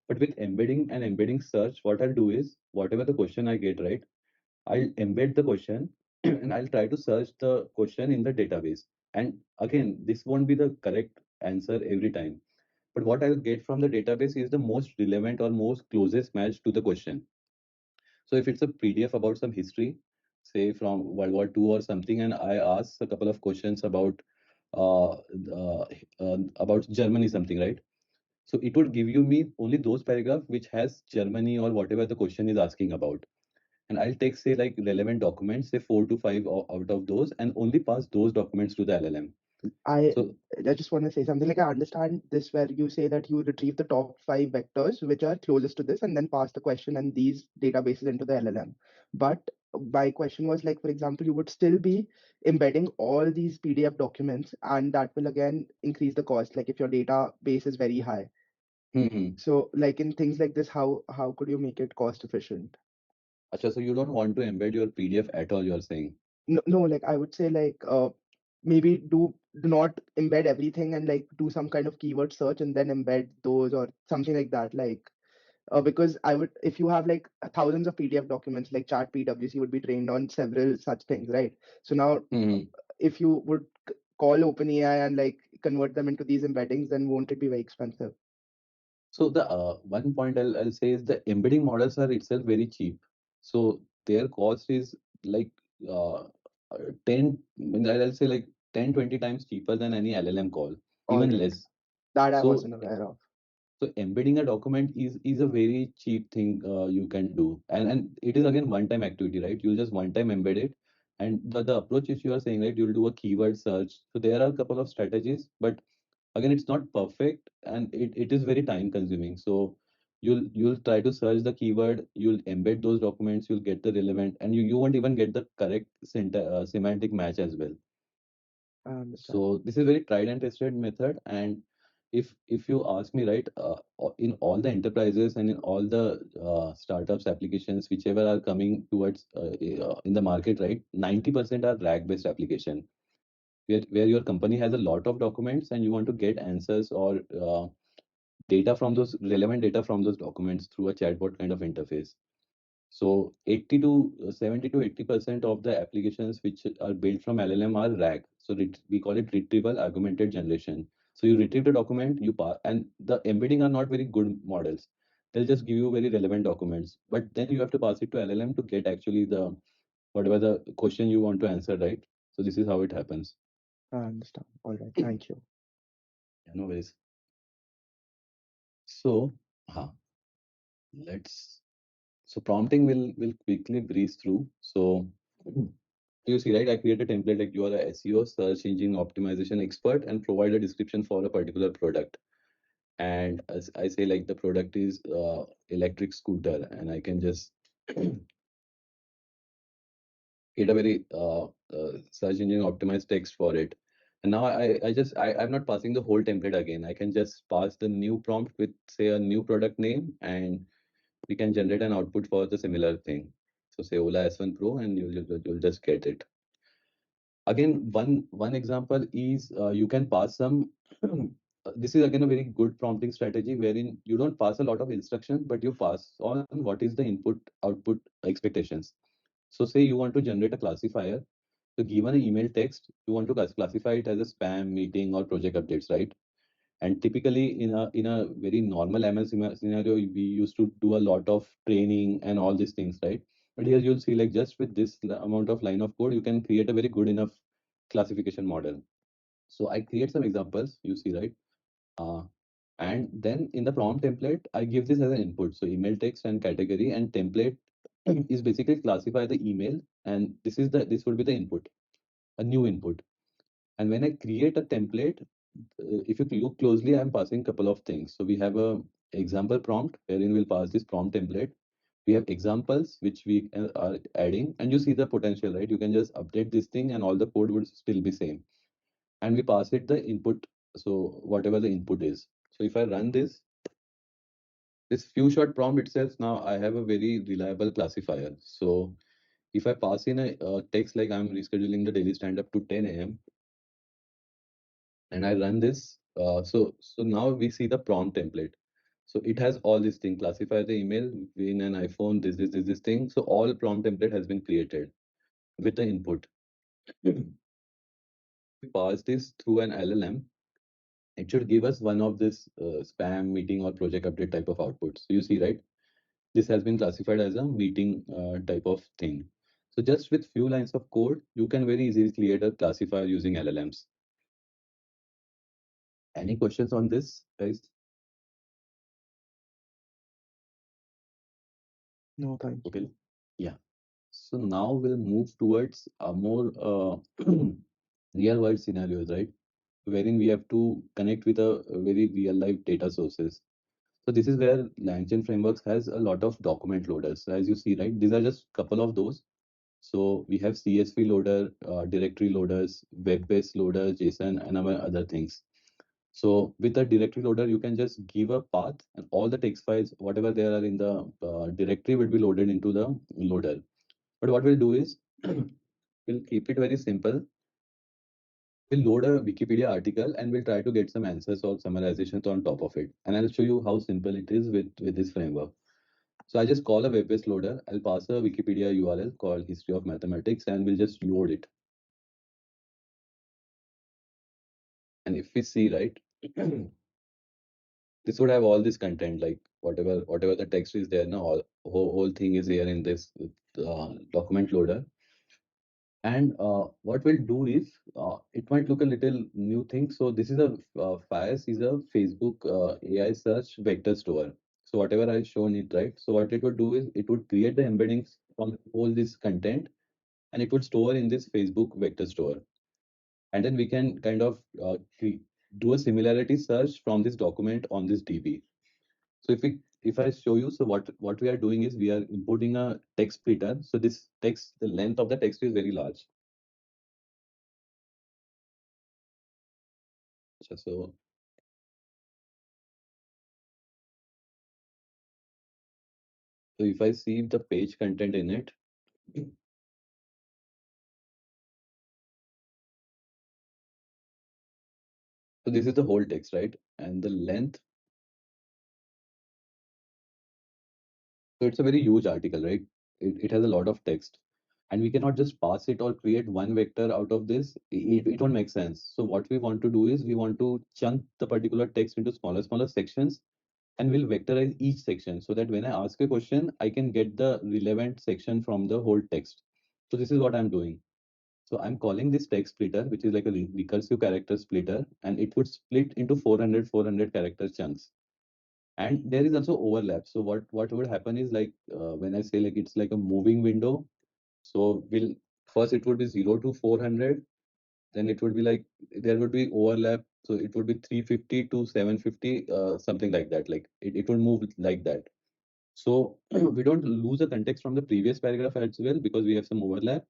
But with embedding and embedding search, what I'll do is whatever the question I get, right, I'll embed the question and I'll try to search the question in the database. And again, this won't be the correct answer every time. But what I'll get from the database is the most relevant or most closest match to the question. So if it's a PDF about some history, say from World War II or something, and I ask a couple of questions uh, about Germany something, right? So it would give you me only those paragraph which has Germany or whatever the question is asking about. And I'll take say like relevant documents, say 4 to 5 out of those, and only pass those documents to the LLM. I So I just want to say something like I understand this where you say that you retrieve the top five vectors which are closest to this and then pass the question and these databases into the LLM. But my question was like, for example, you would still be embedding all these PDF documents and that will again increase the cost, like if your database is very high. hmm. So like in things like this, how could you make it cost efficient? Acha, so you don't want to embed your PDF at all, you're saying? No, like I would say like maybe do not embed everything and like do some kind of keyword search and then embed those or something like that. Like because I would if you have like thousands of PDF documents like chat PWC would be trained on several such things, right? So now Hmm. if you would call OpenAI and like convert them into these embeddings, then won't it be very expensive? So the one point I'll say is the embedding models are itself very cheap. So their cost is like 10, I mean, I'll say like 10, 20 times cheaper than any LLM call, All even right, less. that I So wasn't aware of. so embedding a document is a very cheap thing you can do, and it is again one time activity, right? You'll just one time embed it, and the approach which you are saying, right? You'll do a keyword search. So there are a couple of strategies, but again, it's not perfect and it is very time consuming. So you'll try to search the keyword, you'll embed those documents, you'll get the relevant, and you won't even get the correct semantic match as well. I understand. So this is very tried and tested method. And if you ask me, right, in all the enterprises and in all the startups applications, whichever are coming towards in the market, right, 90% are RAG based application, where your company has a lot of documents and you want to get answers or data from those relevant data from those documents through a chatbot kind of interface. So 80 to 70 to 80% of the applications which are built from LLM are RAG. So we call it retrieval augmented generation. So you retrieve the document, you pass, and the embedding are not very good models. They'll just give you very relevant documents, but then you have to pass it to LLM to get actually the whatever the question you want to answer, right? So this is how it happens. I understand. All right, thank you. Yeah, no worries. So, let's so prompting will quickly breeze through. So you see, right? I create a template like you are a SEO, search engine optimization expert, and provide a description for a particular product. And as I say, like the product is electric scooter, and I can just get a very search engine optimized text for it. And now I'm not passing the whole template again. I can just pass the new prompt with say a new product name, and we can generate an output for the similar thing. So say Ola S1 Pro, and you'll just get it. Again, one example is you can pass some. This is again a very good prompting strategy wherein you don't pass a lot of instructions, but you pass on what is the input output expectations. So say you want to generate a classifier. So given an email text, you want to classify it as a spam, meeting, or project updates, right? And typically in a very normal ML scenario, we used to do a lot of training and all these things, right? But here you'll see like just with this amount of line of code, you can create a very good enough classification model. So I create some examples, you see, right? Uh, and then in the prompt template, I give this as an input. So email text and category and template is basically classify the email, and this would be the input, a new input. And when I create a template, if you look closely, I'm passing a couple of things. So we have a example prompt wherein we'll pass this prompt template. We have examples which we are adding, and you see the potential, right? You can just update this thing, and all the code would still be same. And we pass it the input, so whatever the input is. So if I run this few shot prompt itself, now I have a very reliable classifier. So if I pass in a text like I'm rescheduling the daily stand up to 10 a.m. and I run this, so now we see the prompt template. So it has all these things, classify the email in an iPhone, this thing. So all prompt template has been created with the input. We pass this through an LLM. It should give us one of this spam meeting or project update type of output. So you see, right? This has been classified as a meeting type of thing. So just with few lines of code, you can very easily create a classifier using LLMs. Any questions on this, guys? No, thanks. Okay. Yeah. So now we'll move towards a more real world scenarios, right? Wherein we have to connect with a very real life data sources. So this is where LangChain frameworks has a lot of document loaders. So as you see, right, these are just couple of those. So we have CSV loader, directory loaders, web-based loaders, JSON, and other things. So with the directory loader, you can just give a path, and all the text files, whatever there are in the directory, will be loaded into the loader. But what we'll do is we'll keep it very simple. We'll load a Wikipedia article and we'll try to get some answers or summarizations on top of it. And I'll show you how simple it is with this framework. So I just call a web-based loader. I'll pass a Wikipedia URL called History of Mathematics and we'll just load it. And if we see, right, this would have all this content, like whatever the text is there now, whole thing is here in this document loader. And what we'll do is, it might look a little new thing. So this is a Fires is a Facebook AI search vector store. So whatever I've shown it, right? So what it would do is it would create the embeddings from all this content, and it would store in this Facebook vector store. And then we can kind of do a similarity search from this document on this DB. So if I show you, so what we are doing is we are importing a text splitter. So this text, the length of the text is very large. So So if I see the page content in it, so this is the whole text, right? And the length, so it's a very huge article, right? It has a lot of text. And we cannot just pass it or create one vector out of this. It won't make sense. So what we want to do is we want to chunk the particular text into smaller sections, and we'll vectorize each section so that when I ask a question, I can get the relevant section from the whole text. So this is what I'm doing. So I'm calling this text splitter, which is like a recursive character splitter, and it would split into 400 character chunks. And there is also overlap. So what would happen is, like when I say like it's like a moving window. So we'll first it would be 0 to 400, then it would be like there would be overlap. So it would be 350 to 750, something like that. Like it would move like that. So we don't lose the context from the previous paragraph as well because we have some overlap,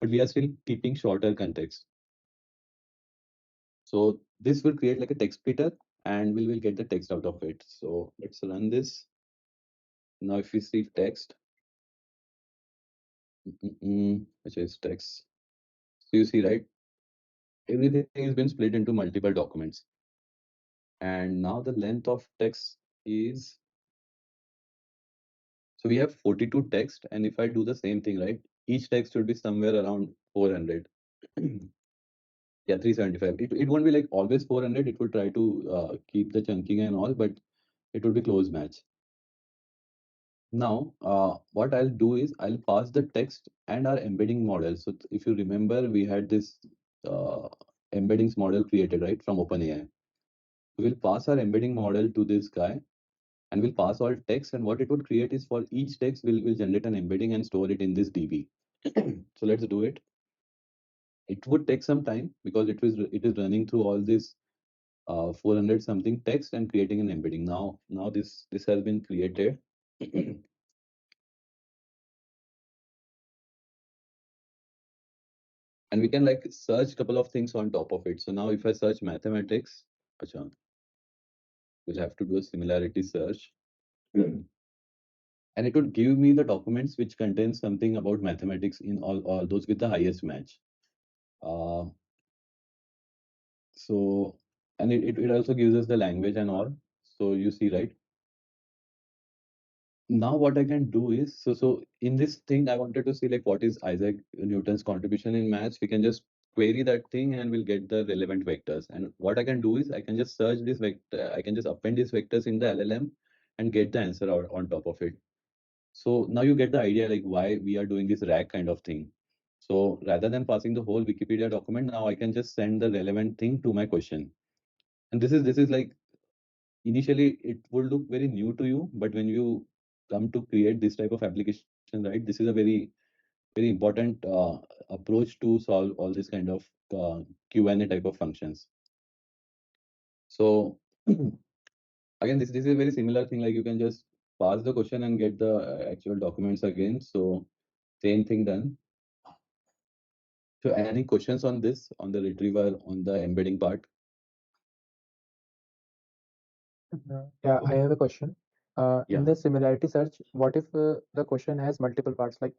but we are still keeping shorter context. So this will create like a text splitter and we will get the text out of it. So let's run this. Now if we see text, which is text. So you see, right? Everything has been split into multiple documents. And now the length of text is, so we have 42 text. And if I do the same thing, right? Each text should be somewhere around 400. Yeah, 375. It won't be like always 400. It will try to keep the chunking and all, but it will be close match. Now, what I'll do is I'll pass the text and our embedding model. So if you remember, we had this uh, embeddings model created, right, from OpenAI. We'll pass our embedding model to this guy and we'll pass all text. And what it would create is for each text, we'll generate an embedding and store it in this DB. So let's do it. It would take some time because it is running through all this 400 something text and creating an embedding. Now this has been created. And we can like search a couple of things on top of it. So now if I search mathematics, acha, we'll have to do a similarity search. And it would give me the documents which contain something about mathematics in all those with the highest match. Uh, so, and it also gives us the language and all. So you see, right? Now what I can do is, so in this thing I wanted to see like what is Isaac Newton's contribution in maths. We can just query that thing and we'll get the relevant vectors. And what I can do is I can just search this vector, I can just append these vectors in the LLM and get the answer out on top of it. So now you get the idea like why we are doing this RAG kind of thing. So rather than passing the whole Wikipedia document, now I can just send the relevant thing to my question. And this is like initially it would look very new to you, but when you come to create this type of application, right, this is a very important approach to solve all this kind of Q&A type of functions. So again, this is a very similar thing. Like you can just pass the question and get the actual documents again. So same thing done. So any questions on this, on the retriever, on the embedding part? Yeah, I have a question. Yeah. In the similarity search, what if the question has multiple parts? Like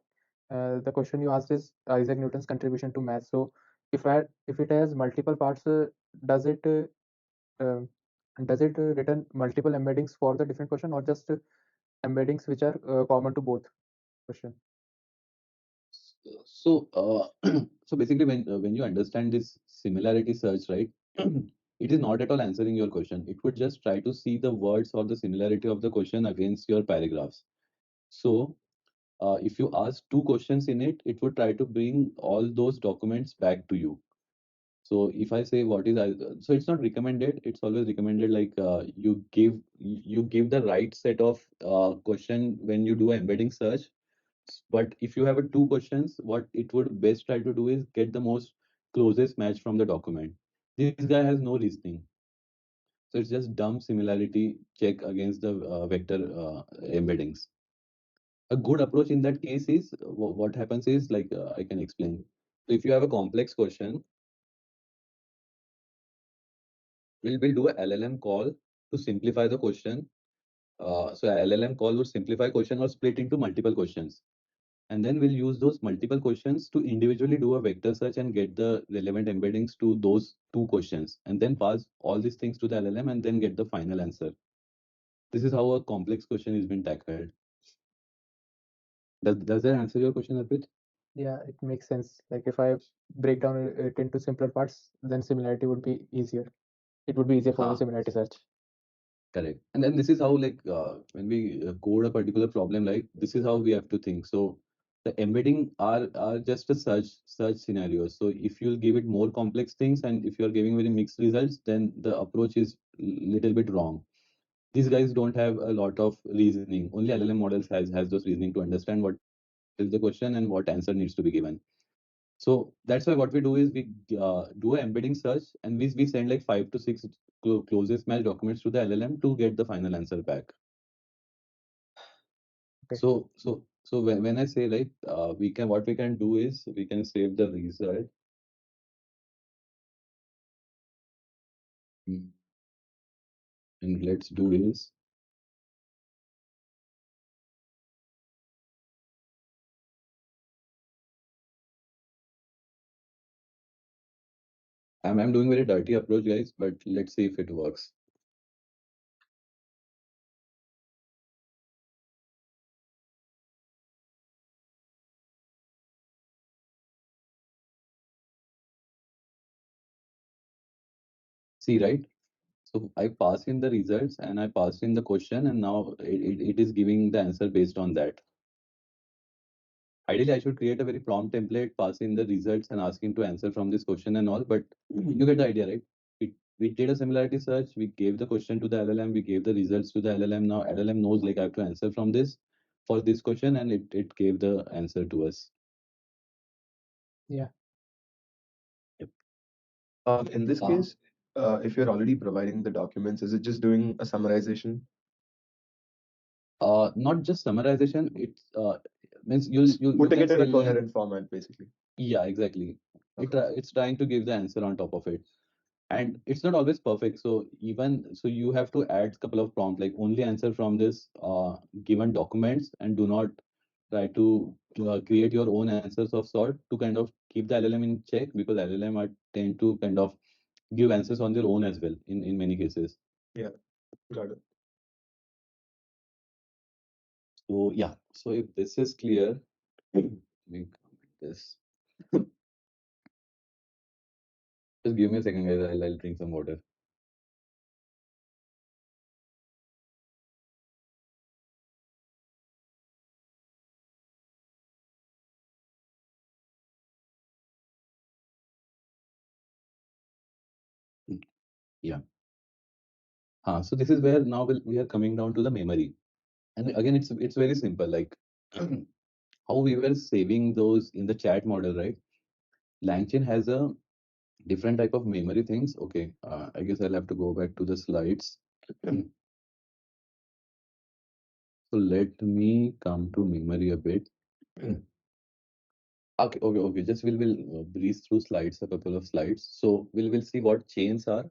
the question you asked is Isaac Newton's contribution to math. So if it has multiple parts, does it uh, return multiple embeddings for the different question, or just embeddings which are common to both question? So, so basically, when you understand this similarity search, right, it is not at all answering your question. It would just try to see the words or the similarity of the question against your paragraphs. So, if you ask two questions in it, it would try to bring all those documents back to you. So, if I say what is, so it's not recommended. It's always recommended like you give the right set of question when you do embedding search. But if you have a two questions, what it would best try to do is get the most closest match from the document. This guy has no reasoning. So it's just dumb similarity check against the vector embeddings. A good approach in that case is what happens is like I can explain. So if you have a complex question, we'll do a LLM call to simplify the question. So a LLM call would simplify question or split into multiple questions. And then we'll use those multiple questions to individually do a vector search and get the relevant embeddings to those two questions, and then pass all these things to the LLM and then get the final answer. This is how a complex question is being tackled. Does that answer your question, Arpit? Yeah, it makes sense. Like if I break down it into simpler parts, then similarity would be easier. It would be easier for the Ha, similarity search. correct. And then this is how like when we code a particular problem, like this is how we have to think. So the embedding are just a search scenarios. So if you'll give it more complex things and if you're giving very mixed results, then the approach is little bit wrong. These guys don't have a lot of reasoning. Only LLM models has those reasoning to understand what is the question and what answer needs to be given. So that's why what we do is we do an embedding search and we send like 5 to 6 closest match documents to the LLM to get the final answer back. Okay. So when I say like we can what we can do is we can save the result. Mm, and let's do is I'm doing very dirty approach, guys, but let's see if it works. See, right? So I pass in the results and I passed in the question, and now it is giving the answer based on that. Ideally, I should create a very prompt template, pass in the results and ask him to answer from this question and all, but you get the idea, right? We did a similarity search, we gave the question to the LLM, we gave the results to the LLM. Now LLM knows like I have to answer from this for this question, and it gave the answer to us. Yeah. Yep. In this case, if you're already providing the documents, is it just doing a summarization? Not just summarization, it's means you Putting can it in a say like, coherent format, basically. yeah, exactly. Okay. It's trying to give the answer on top of it. And it's not always perfect. So even so you have to add a couple of prompts, like only answer from this given documents and do not try to create your own answers of sort to kind of keep the LLM in check, because LLM are tend to kind of give answers on their own as well in many cases. Yeah, got it. So yeah, so if this is clear, let me comment this. Just give me a second, guys. I'll drink some water. Yeah. So this is where now we are coming down to the memory. And again, it's very simple. Like how we were saving those in the chat model, right? LangChain has a different type of memory things. Okay, I guess I'll have to go back to the slides. So let me come to memory a bit. Okay. Just we'll breeze through slides, a couple of slides. So we'll see what chains are.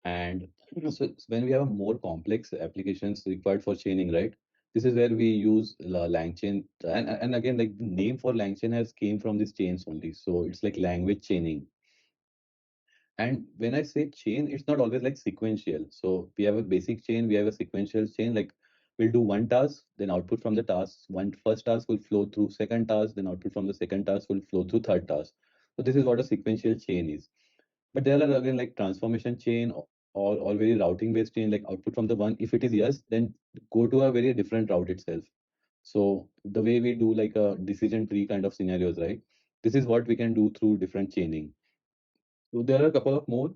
And so when we have more complex applications required for chaining, right? This is where we use LangChain. And again, like the name for LangChain has came from these chains only. So it's like language chaining. And when I say chain, it's not always like sequential. So we have a basic chain, we have a sequential chain. Like we'll do one task, then output from the task. One first task will flow through second task, then output from the second task will flow through third task. So this is what a sequential chain is. But there are again like transformation chain or very routing based chain, like output from the one. If it is yes, then go to a very different route itself. So the way we do like a decision tree kind of scenarios, right? This is what we can do through different chaining. So there are a couple of more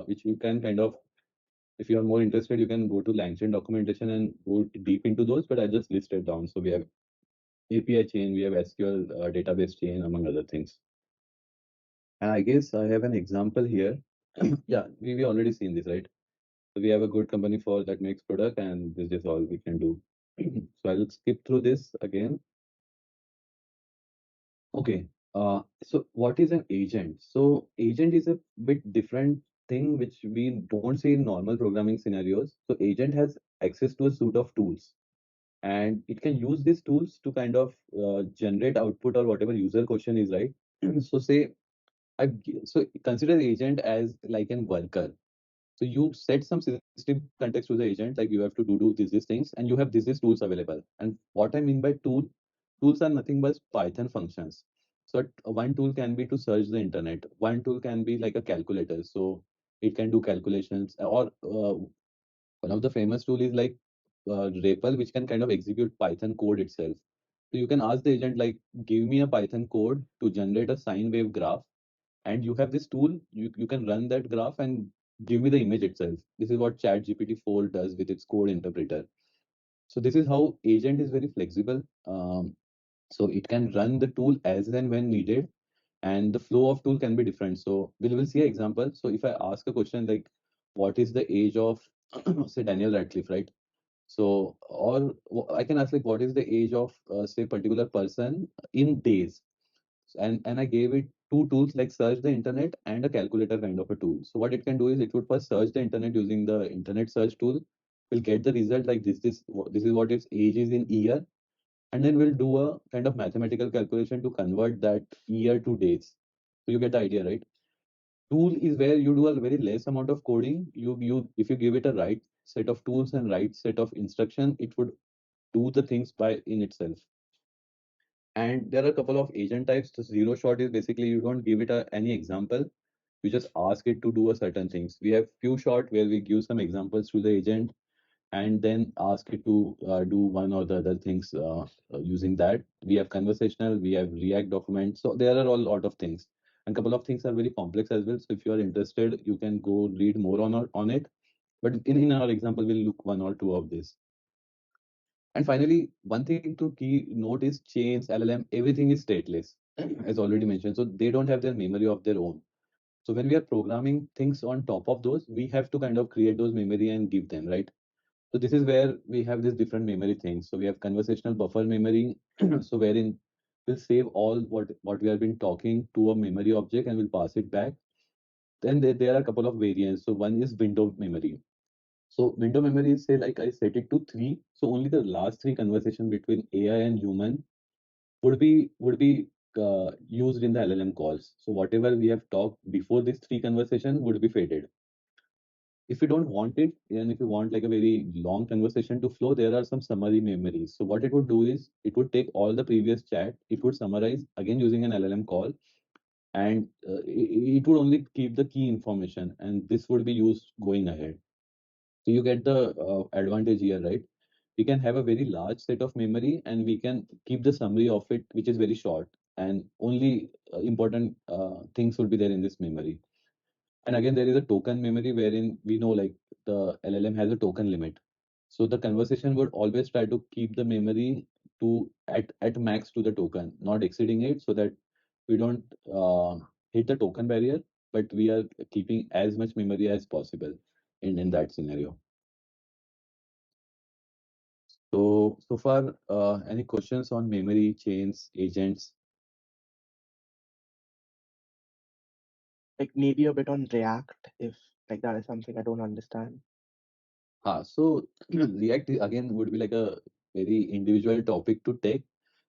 which you can kind of, if you are more interested, you can go to LangChain documentation and go deep into those. But I just listed down. So we have API chain, we have SQL database chain, among other things. And I guess I have an example here. Yeah, we already seen this, right? So we have a good company for that makes product, and this is all we can do. So I'll skip through this again. Okay. So what is an agent? So agent is a bit different thing which we don't see in normal programming scenarios. So agent has access to a suite of tools, and it can use these tools to kind of generate output or whatever user question is, right? So say so consider agent as like an worker. So you set some system context to the agent, like you have to do these things, and you have these tools available. And what I mean by tools are nothing but Python functions. So one tool can be to search the internet. One tool can be like a calculator, so it can do calculations. Or one of the famous tool is like REPL, which can kind of execute Python code itself. So you can ask the agent like, give me a Python code to generate a sine wave graph, and you have this tool, you can run that graph and give me the image itself. This is what ChatGPT 4 does with its code interpreter. So this is how agent is very flexible. So it can run the tool as and when needed, and the flow of tool can be different. So we'll see an example. So if I ask a question like, what is the age of say Daniel Radcliffe, right? So or I can ask like, what is the age of say particular person in days, and I gave it two tools like search the internet and a calculator kind of a tool. So what it can do is it would first search the internet using the internet search tool. We'll get the result like this is what its age is in year, and then we'll do a kind of mathematical calculation to convert that year to days. So you get the idea, right? Tool is where you do a very less amount of coding. You if you give it a right set of tools and right set of instruction, it would do the things by in itself. And there are a couple of agent types. The zero shot is basically you don't give it any example. You just ask it to do a certain things. We have few shot where we give some examples to the agent and then ask it to do one or the other things using that. We have conversational, we have React document. So there are a lot of things. And a couple of things are very complex as well. So if you are interested, you can go read more on it. But in our example, we'll look one or two of this. And finally, one thing to key note is chains, LLM, everything is stateless, as already mentioned. So they don't have their memory of their own. So when we are programming things on top of those, we have to kind of create those memory and give them, right? So this is where we have these different memory things. So we have conversational buffer memory, so wherein we'll save all what we have been talking to a memory object and we'll pass it back. Then there are a couple of variants. So one is window memory. So window memory is say like I set it to 3. So only the last 3 conversation between AI and human would be used in the LLM calls. So whatever we have talked before this 3 conversation would be faded. If you don't want it, and if you want like a very long conversation to flow, there are some summary memories. So what it would do is it would take all the previous chat, it would summarize again using an LLM call, and it would only keep the key information, and this would be used going ahead. So you get the advantage here, right? We can have a very large set of memory, and we can keep the summary of it, which is very short, and only important things will be there in this memory. And again, there is a token memory wherein we know like the LLM has a token limit. So the conversation would always try to keep the memory to at max to the token, not exceeding it, so that we don't hit the token barrier, but we are keeping as much memory as possible in that scenario. So far, any questions on memory, chains, agents? Like maybe a bit on React, if like that is something I don't understand. So React again would be like a very individual topic to take,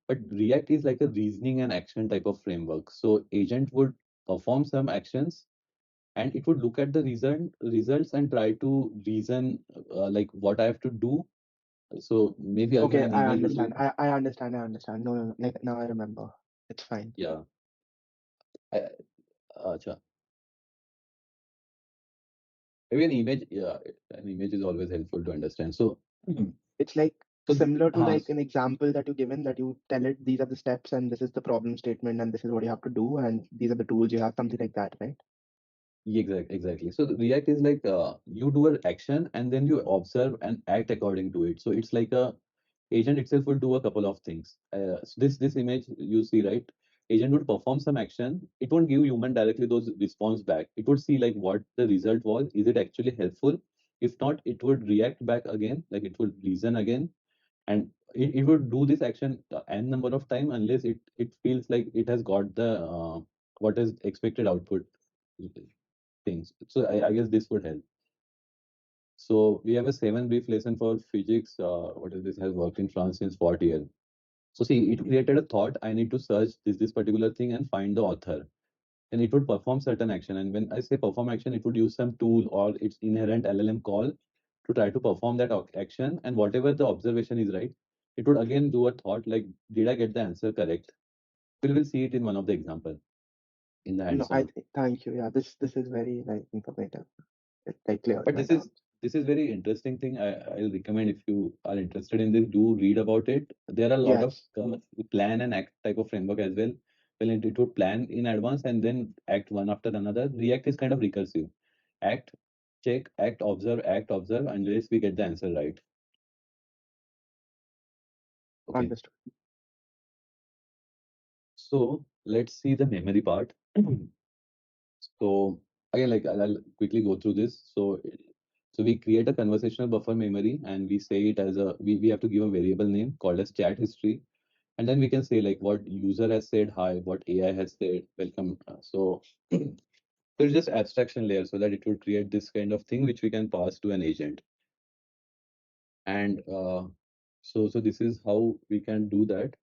but React is like a reasoning and action type of framework. So agent would perform some actions, and it would look at the results and try to reason like what I have to do. So maybe again Okay, an I image would be, understand. I understand. I understand. No, no, no, like now I remember. It's fine. yeah. I, acha. Maybe an image, yeah, an image is always helpful to understand. So, It's like so similar to uh, like an example that you given that you tell it these are the steps and this is the problem statement and this is what you have to do and these are the tools you have, something like that, right? exactly. So the React is like you do an action and then you observe and act according to it. So it's like a agent itself will do a couple of things. So this image you see, right? Agent would perform some action. It won't give human directly those response back. It would see like what the result was. Is it actually helpful? If not, it would react back again, like it would reason again, and it would do this action n number of time unless it feels like it has got the what is expected output things. So I guess this would help. So we have a 7 brief lesson for physics. What is this? Has worked in France since 40 years. So see, it created a thought. I need to search this particular thing and find the author. And it would perform certain action. And when I say perform action, it would use some tool or its inherent LLM call to try to perform that action. And whatever the observation is right, it would again do a thought like, did I get the answer correct? We will see it in one of the example in the No, I hands-on. thank you. Yeah, this is very like informative. It like cleared But my this doubts. is very interesting thing. I'll recommend if you are interested in this, do read about it. There are a lot of Yes, plan and act type of framework as well. Well, it would plan in advance and then act one after another. React is kind of recursive. Act, check, act, observe, unless we get the answer right. Okay. understood. So let's see the memory part. So again, like I'll quickly go through this. So we create a conversational buffer memory and we say it as we have to give a variable name called as chat history. And then we can say like what user has said hi, what AI has said, welcome. So there's just abstraction layer so that it would create this kind of thing which we can pass to an agent. And so this is how we can do that.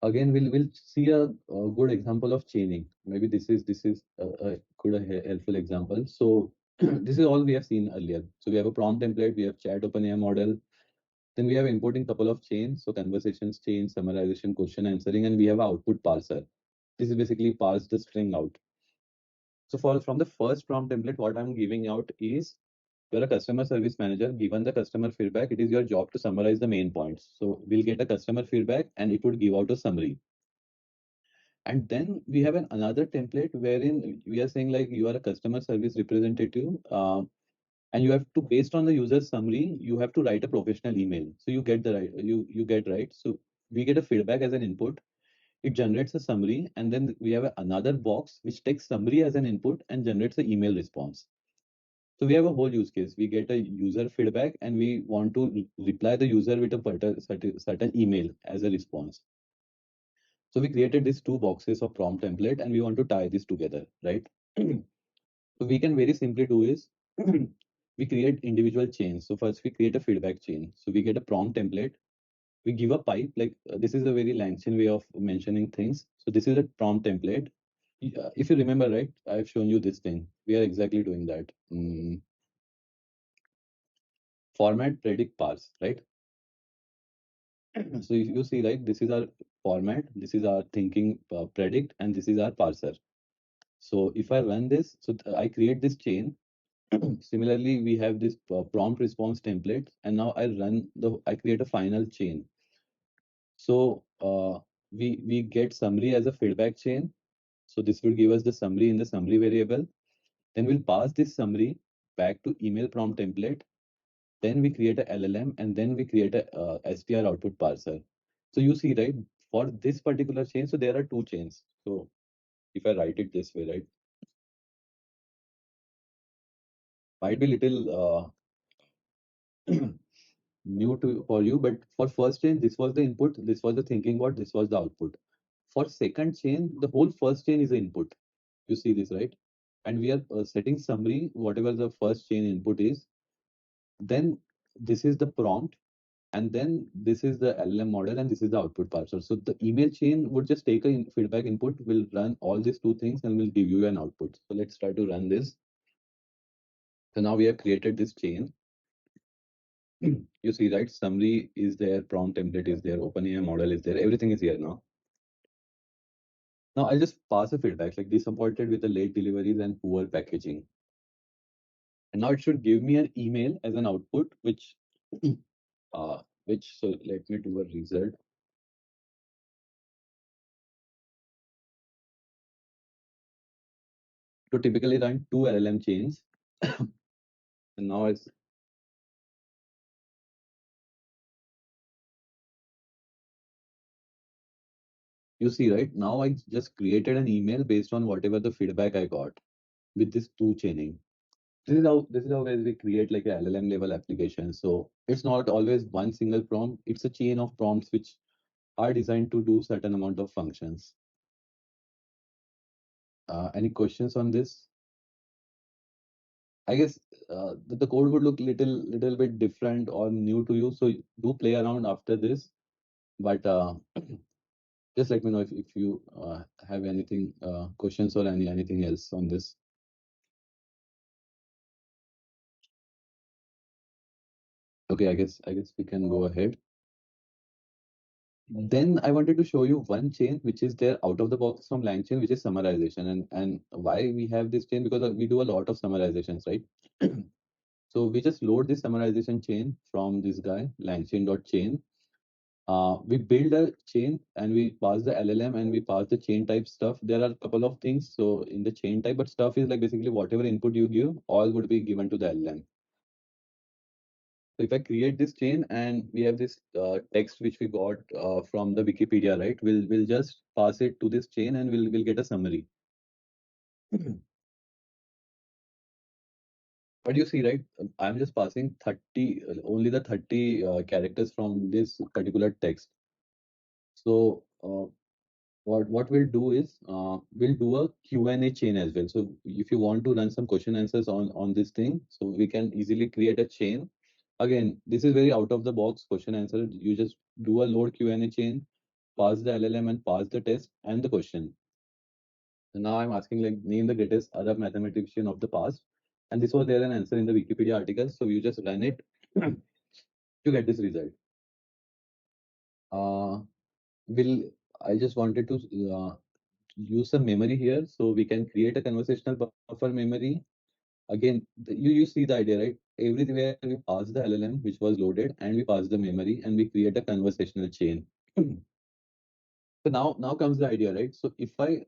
Again, we'll see a good example of chaining. Maybe this is a good helpful example. So this is all we have seen earlier. So we have a prompt template, we have chat OpenAI model, then we have importing couple of chains, so conversations chain, summarization, question answering, and we have output parser. This is basically parse the string out. So from the first prompt template, what I'm giving out is you're a customer service manager. Given the customer feedback, it is your job to summarize the main points. So we'll get a customer feedback and it would give out a summary. And then we have another template wherein we are saying like you are a customer service representative, and you have to, based on the user summary, you have to write a professional email. So you get the right, you get right. So we get a feedback as an input. It generates a summary, and then we have another box which takes summary as an input and generates an email response. So we have a whole use case. We get a user feedback, and we want to reply the user with a certain email as a response. So we created these two boxes of prompt template and we want to tie this together, right? So we can very simply do is we create individual chains. So first we create a feedback chain. So we get a prompt template. We give a pipe, like this is a very Langchain way of mentioning things. So this is a prompt template. If you remember, right, I've shown you this thing. We are exactly doing that. format, predict, parse, right? So if you see, right, this is our format, this is our thinking predict, and this is our parser. So if I run this, so I create this chain. Similarly, we have this prompt response template, and now I create a final chain. So we get summary as a feedback chain. So this will give us the summary in the summary variable. Then we'll pass this summary back to email prompt template. Then we create a LLM, and then we create a str output parser. So you see, right, for this particular chain, so there are two chains. So if I write it this way, right, might be little new to for you, but for first chain, this was the input, this was the thinking what, this was the output. For second chain, the whole first chain is the input. You see this, right? And we are setting summary, whatever the first chain input is. Then this is the prompt, and then this is the LLM model, and this is the output parser. So the email chain would just take a feedback input, will run all these two things, and will give you an output. So let's try to run this. So now we have created this chain. You see, right? Summary is there, prompt template is there, OpenAI model is there, everything is here now. Now I'll just pass a feedback like disappointed with the late deliveries and poor packaging. And now it should give me an email as an output, so let me do a result. To typically run two LLM chains. And now it's, you see, right? Now I just created an email based on whatever the feedback I got with this two chaining. This is how guys we create like a LLM level application. So it's not always one single prompt, it's a chain of prompts which are designed to do certain amount of functions. Any questions on this? I guess the code would look little bit different or new to you. So do play around after this. But just let me know if you have anything questions or anything else on this. Okay, I guess we can go ahead. Then I wanted to show you one chain which is there out of the box from LangChain, which is summarization. And why we have this chain? Because we do a lot of summarizations, right? So we just load this summarization chain from this guy, langchain.chain. We build a chain and we pass the LLM and we pass the chain type stuff. There are a couple of things. So in the chain type, but stuff is like basically whatever input you give, all would be given to the LLM. So if I create this chain and we have this text which we got from the Wikipedia, right? We'll just pass it to this chain and we'll get a summary. But you see, right? I'm just passing 30, only the 30 characters from this particular text. So what we'll do is we'll do a Q&A chain as well. So if you want to run some question answers on this thing, so we can easily create a chain. Again, this is very out of the box question answer. You just do a load Q&A chain, pass the LLM and pass the test and the question. So now I'm asking like name the greatest Arab mathematician of the past. And this was there an answer in the Wikipedia article. So you just run it to get this result. Will I just wanted to use some memory here. So we can create a conversational buffer memory. Again, you see the idea, right? Everywhere we pass the LLM, which was loaded, and we pass the memory, and we create a conversational chain. So now comes the idea, right? So if I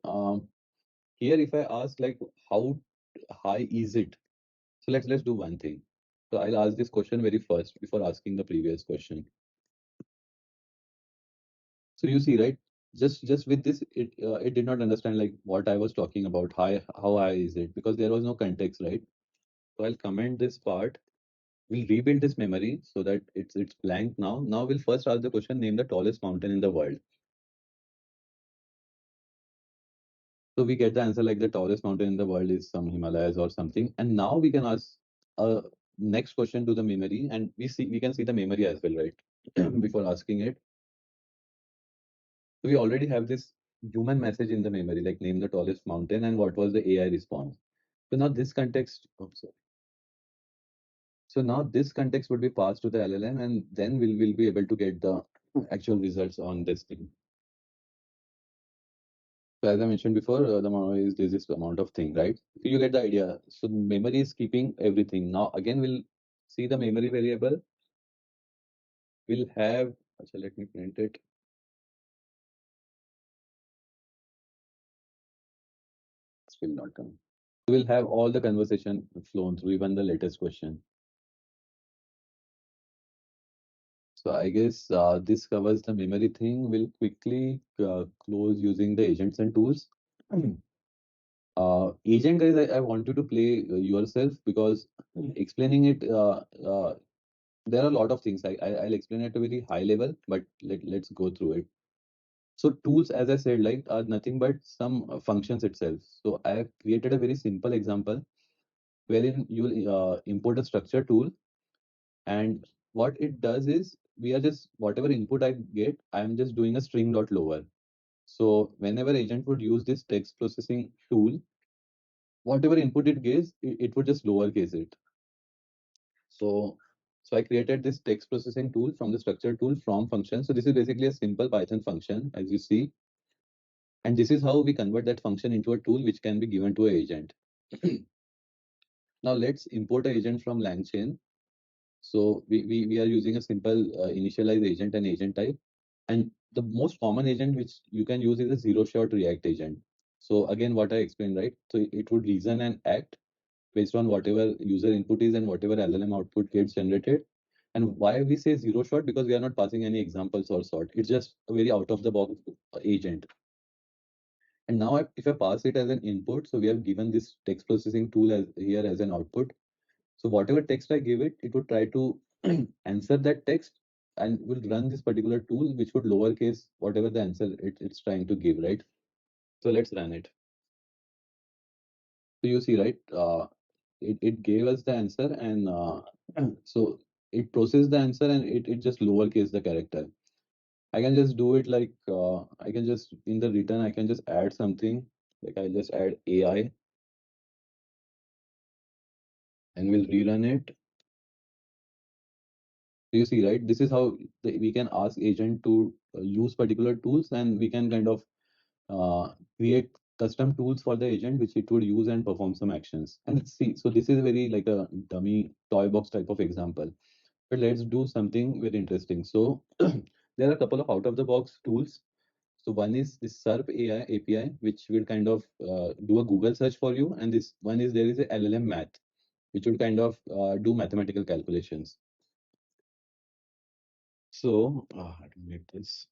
here if I ask like how high is it? So let's do one thing. So I'll ask this question very first before asking the previous question. So you see, right? Just with this, it did not understand like what I was talking about. How high is it? Because there was no context, right? So I'll comment this part. We'll rebuild this memory so that it's blank now. Now we'll first ask the question, name the tallest mountain in the world. So we get the answer like the tallest mountain in the world is some Himalayas or something. And now we can ask a next question to the memory, and we can see the memory as well, right? Before asking it. So we already have this human message in the memory, like name the tallest mountain and what was the AI response. So now this context, oops, sorry. So now this context would be passed to the LLM, and then we'll be able to get the actual results on this thing. So as I mentioned before, the memory is this amount of thing, right? You get the idea. So memory is keeping everything. Now again, we'll see the memory variable. We'll have. So let me print it. This will not come. We'll have all the conversation flown through, even the latest question. So I guess this covers the memory thing. We'll quickly close using the agents and tools. Agent guys, I want you to play yourself because explaining it, there are a lot of things. I'll explain it at a very high level, but let's go through it. So tools, as I said, like are nothing but some functions itself. So I have created a very simple example wherein you will import a structure tool, and what it does is we are just whatever input I get, I'm just doing a string dot lower. So whenever agent would use this text processing tool, whatever input it gives, it would just lowercase it. So I created this text processing tool from the structure tool from function. So this is basically a simple Python function, as you see. And this is how we convert that function into a tool which can be given to an agent. Now let's import an agent from LangChain. So we are using a simple initialize agent and agent type. And the most common agent which you can use is a zero-shot React agent. So again, what I explained, right? So it would reason and act based on whatever user input is and whatever LLM output gets generated. And why we say zero shot? Because we are not passing any examples or sort. It's just a very out of the box agent. And now if I pass it as an input, so we have given this text processing tool as here as an output. So whatever text I give it, it would try to answer that text and will run this particular tool, which would lowercase whatever the answer it's trying to give, right? So let's run it. So you see, right? It gave us the answer, and so it processed the answer and it just lowercase the character. I can just do it like I can just in the return I can just add something like I just add AI and we'll rerun it. You see, right? This is how we can ask agent to use particular tools, and we can kind of create custom tools for the agent which it would use and perform some actions. And let's see. So this is very like a dummy toy box type of example. But let's do something very interesting. So there are a couple of out of the box tools. So one is this SERP AI API, which will kind of do a Google search for you. And this one is there is a LLM math, which will kind of do mathematical calculations. So I don't need this.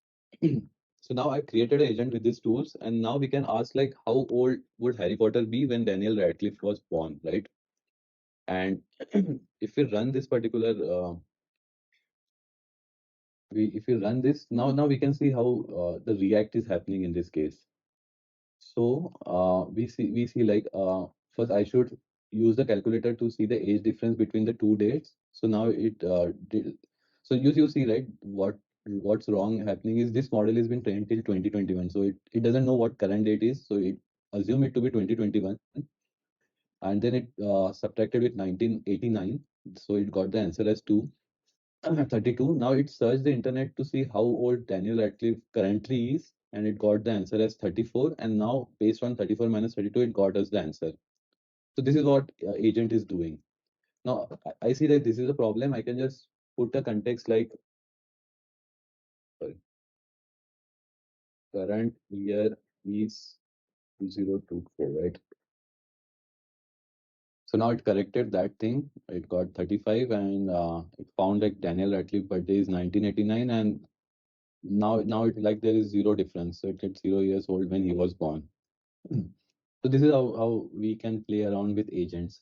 So now I created an agent with these tools, and now we can ask like how old would Harry Potter be when Daniel Radcliffe was born, right? And if we run this particular if you run this now we can see how the react is happening in this case. So we see like first I should use the calculator to see the age difference between the two dates. So now it did, so you see, right, what's wrong happening is this model has been trained till 2021, so it doesn't know what current date is, so it assume it to be 2021, and then it subtracted with 1989, so it got the answer as 2. 32. Now it searched the internet to see how old Daniel Radcliffe currently is, and it got the answer as 34. And now, based on 34 minus 32, it got us the answer. So this is what agent is doing. Now I see that this is a problem. I can just put a context like sorry, current year is 2024, right? So now it corrected that thing. It got 35, and it found like Daniel Radcliffe birthday is 1989, and now it like there is zero difference. So it gets 0 years old when he was born. So this is how we can play around with agents.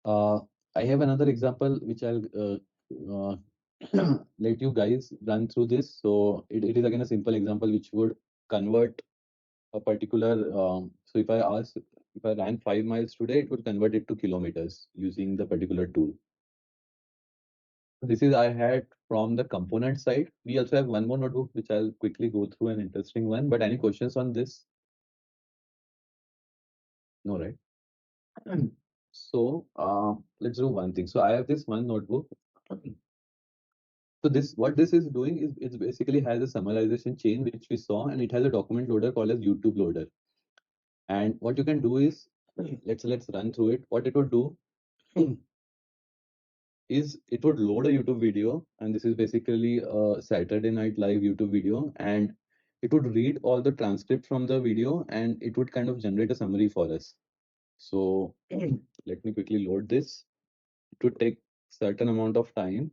I have another example which I'll uh, let you guys run through this. So it is again a simple example which would convert a particular. So if I ran 5 miles today, it would convert it to kilometers using the particular tool. This is I had from the component side. We also have one more notebook which I'll quickly go through, an interesting one. But any questions on this? No, right? So let's do one thing. So I have this one notebook. So this what this is doing is it basically has a summarization chain which we saw, and it has a document loader called as YouTube loader. And what you can do is let's run through it. What it would do is it would load a YouTube video, and this is basically a Saturday Night Live YouTube video, and it would read all the transcript from the video, and it would kind of generate a summary for us. So let me quickly load this. It would take certain amount of time.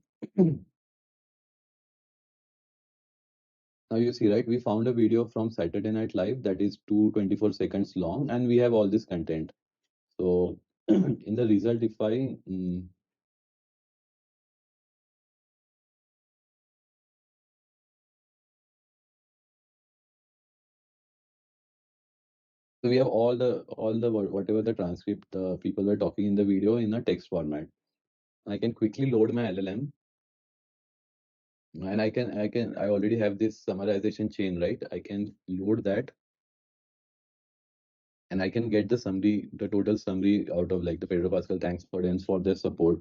Now you see, right? We found a video from Saturday Night Live that is 224 seconds long, and we have all this content. So in the result, if I so we have all the whatever the transcript the people were talking in the video in a text format. I can quickly load my LLM, and I already have this summarization chain, right? I can load that, and I can get the summary, the total summary out of like the Pedro Pascal. Thanks for their support.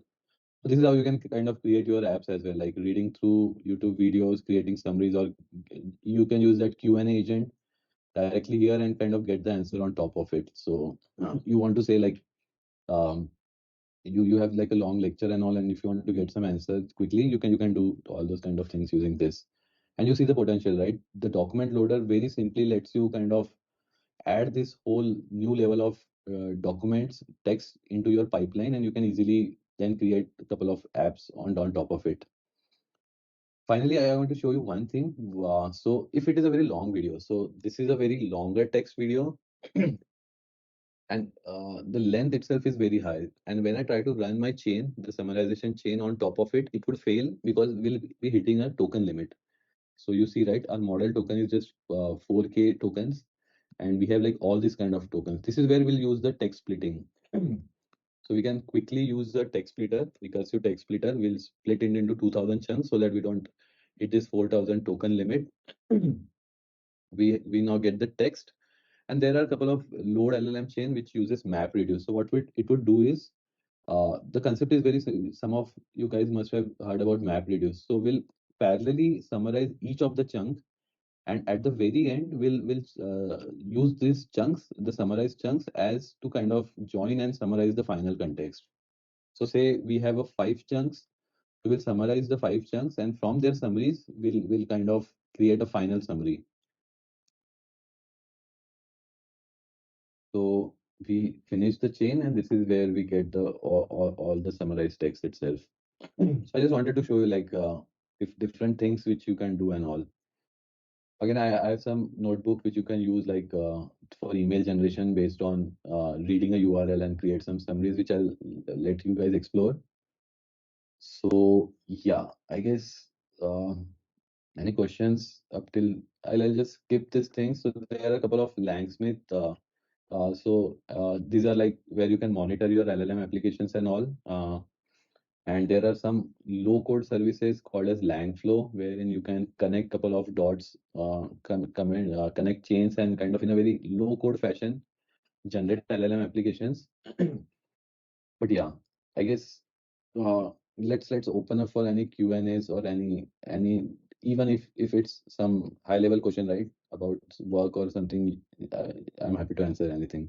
So this is how you can kind of create your apps as well, like reading through YouTube videos, creating summaries, or you can use that Q&A agent directly here and kind of get the answer on top of it. So you want to say like um, you have like a long lecture and all, and if you want to get some answers quickly, you can do all those kind of things using this. And you see the potential, right? The document loader very simply lets you kind of add this whole new level of documents, text into your pipeline, and you can easily then create a couple of apps on top of it. Finally, I want to show you one thing. So if it is a very long video, so this is a very longer text video, and the length itself is very high. And when I try to run my chain, the summarization chain on top of it, it would fail because we'll be hitting a token limit. So you see, right, our model token is just 4K tokens, and we have like all these kind of tokens. This is where we'll use the text splitting. So we can quickly use the text splitter, recursive text splitter. We'll split it into 2000 chunks so that we don't hit this 4000 token limit. We now get the text, and there are a couple of load LLM chain which uses map reduce. So what it would do is the concept is very some of you guys must have heard about map reduce. So we'll parallelly summarize each of the chunk, and at the very end we'll use these chunks, the summarized chunks, as to kind of join and summarize the final context. So say we have a 5 chunks, we will summarize the 5 chunks, and from their summaries we'll kind of create a final summary. So we finish the chain, and this is where we get the all the summarized text itself. So I just wanted to show you like if different things which you can do and all. Again, I have some notebook which you can use like for email generation based on reading a URL and create some summaries, which I'll let you guys explore. So yeah, I guess any questions up till I'll just skip this thing. So there are a couple of Langsmith. These are like where you can monitor your LLM applications and all. And there are some low-code services called as Langflow, wherein you can connect couple of dots, connect chains, and kind of in a very low-code fashion generate LLM applications. But yeah, I guess let's open up for any Q&As or any even if it's some high-level question, right, about work or something. I'm happy to answer anything.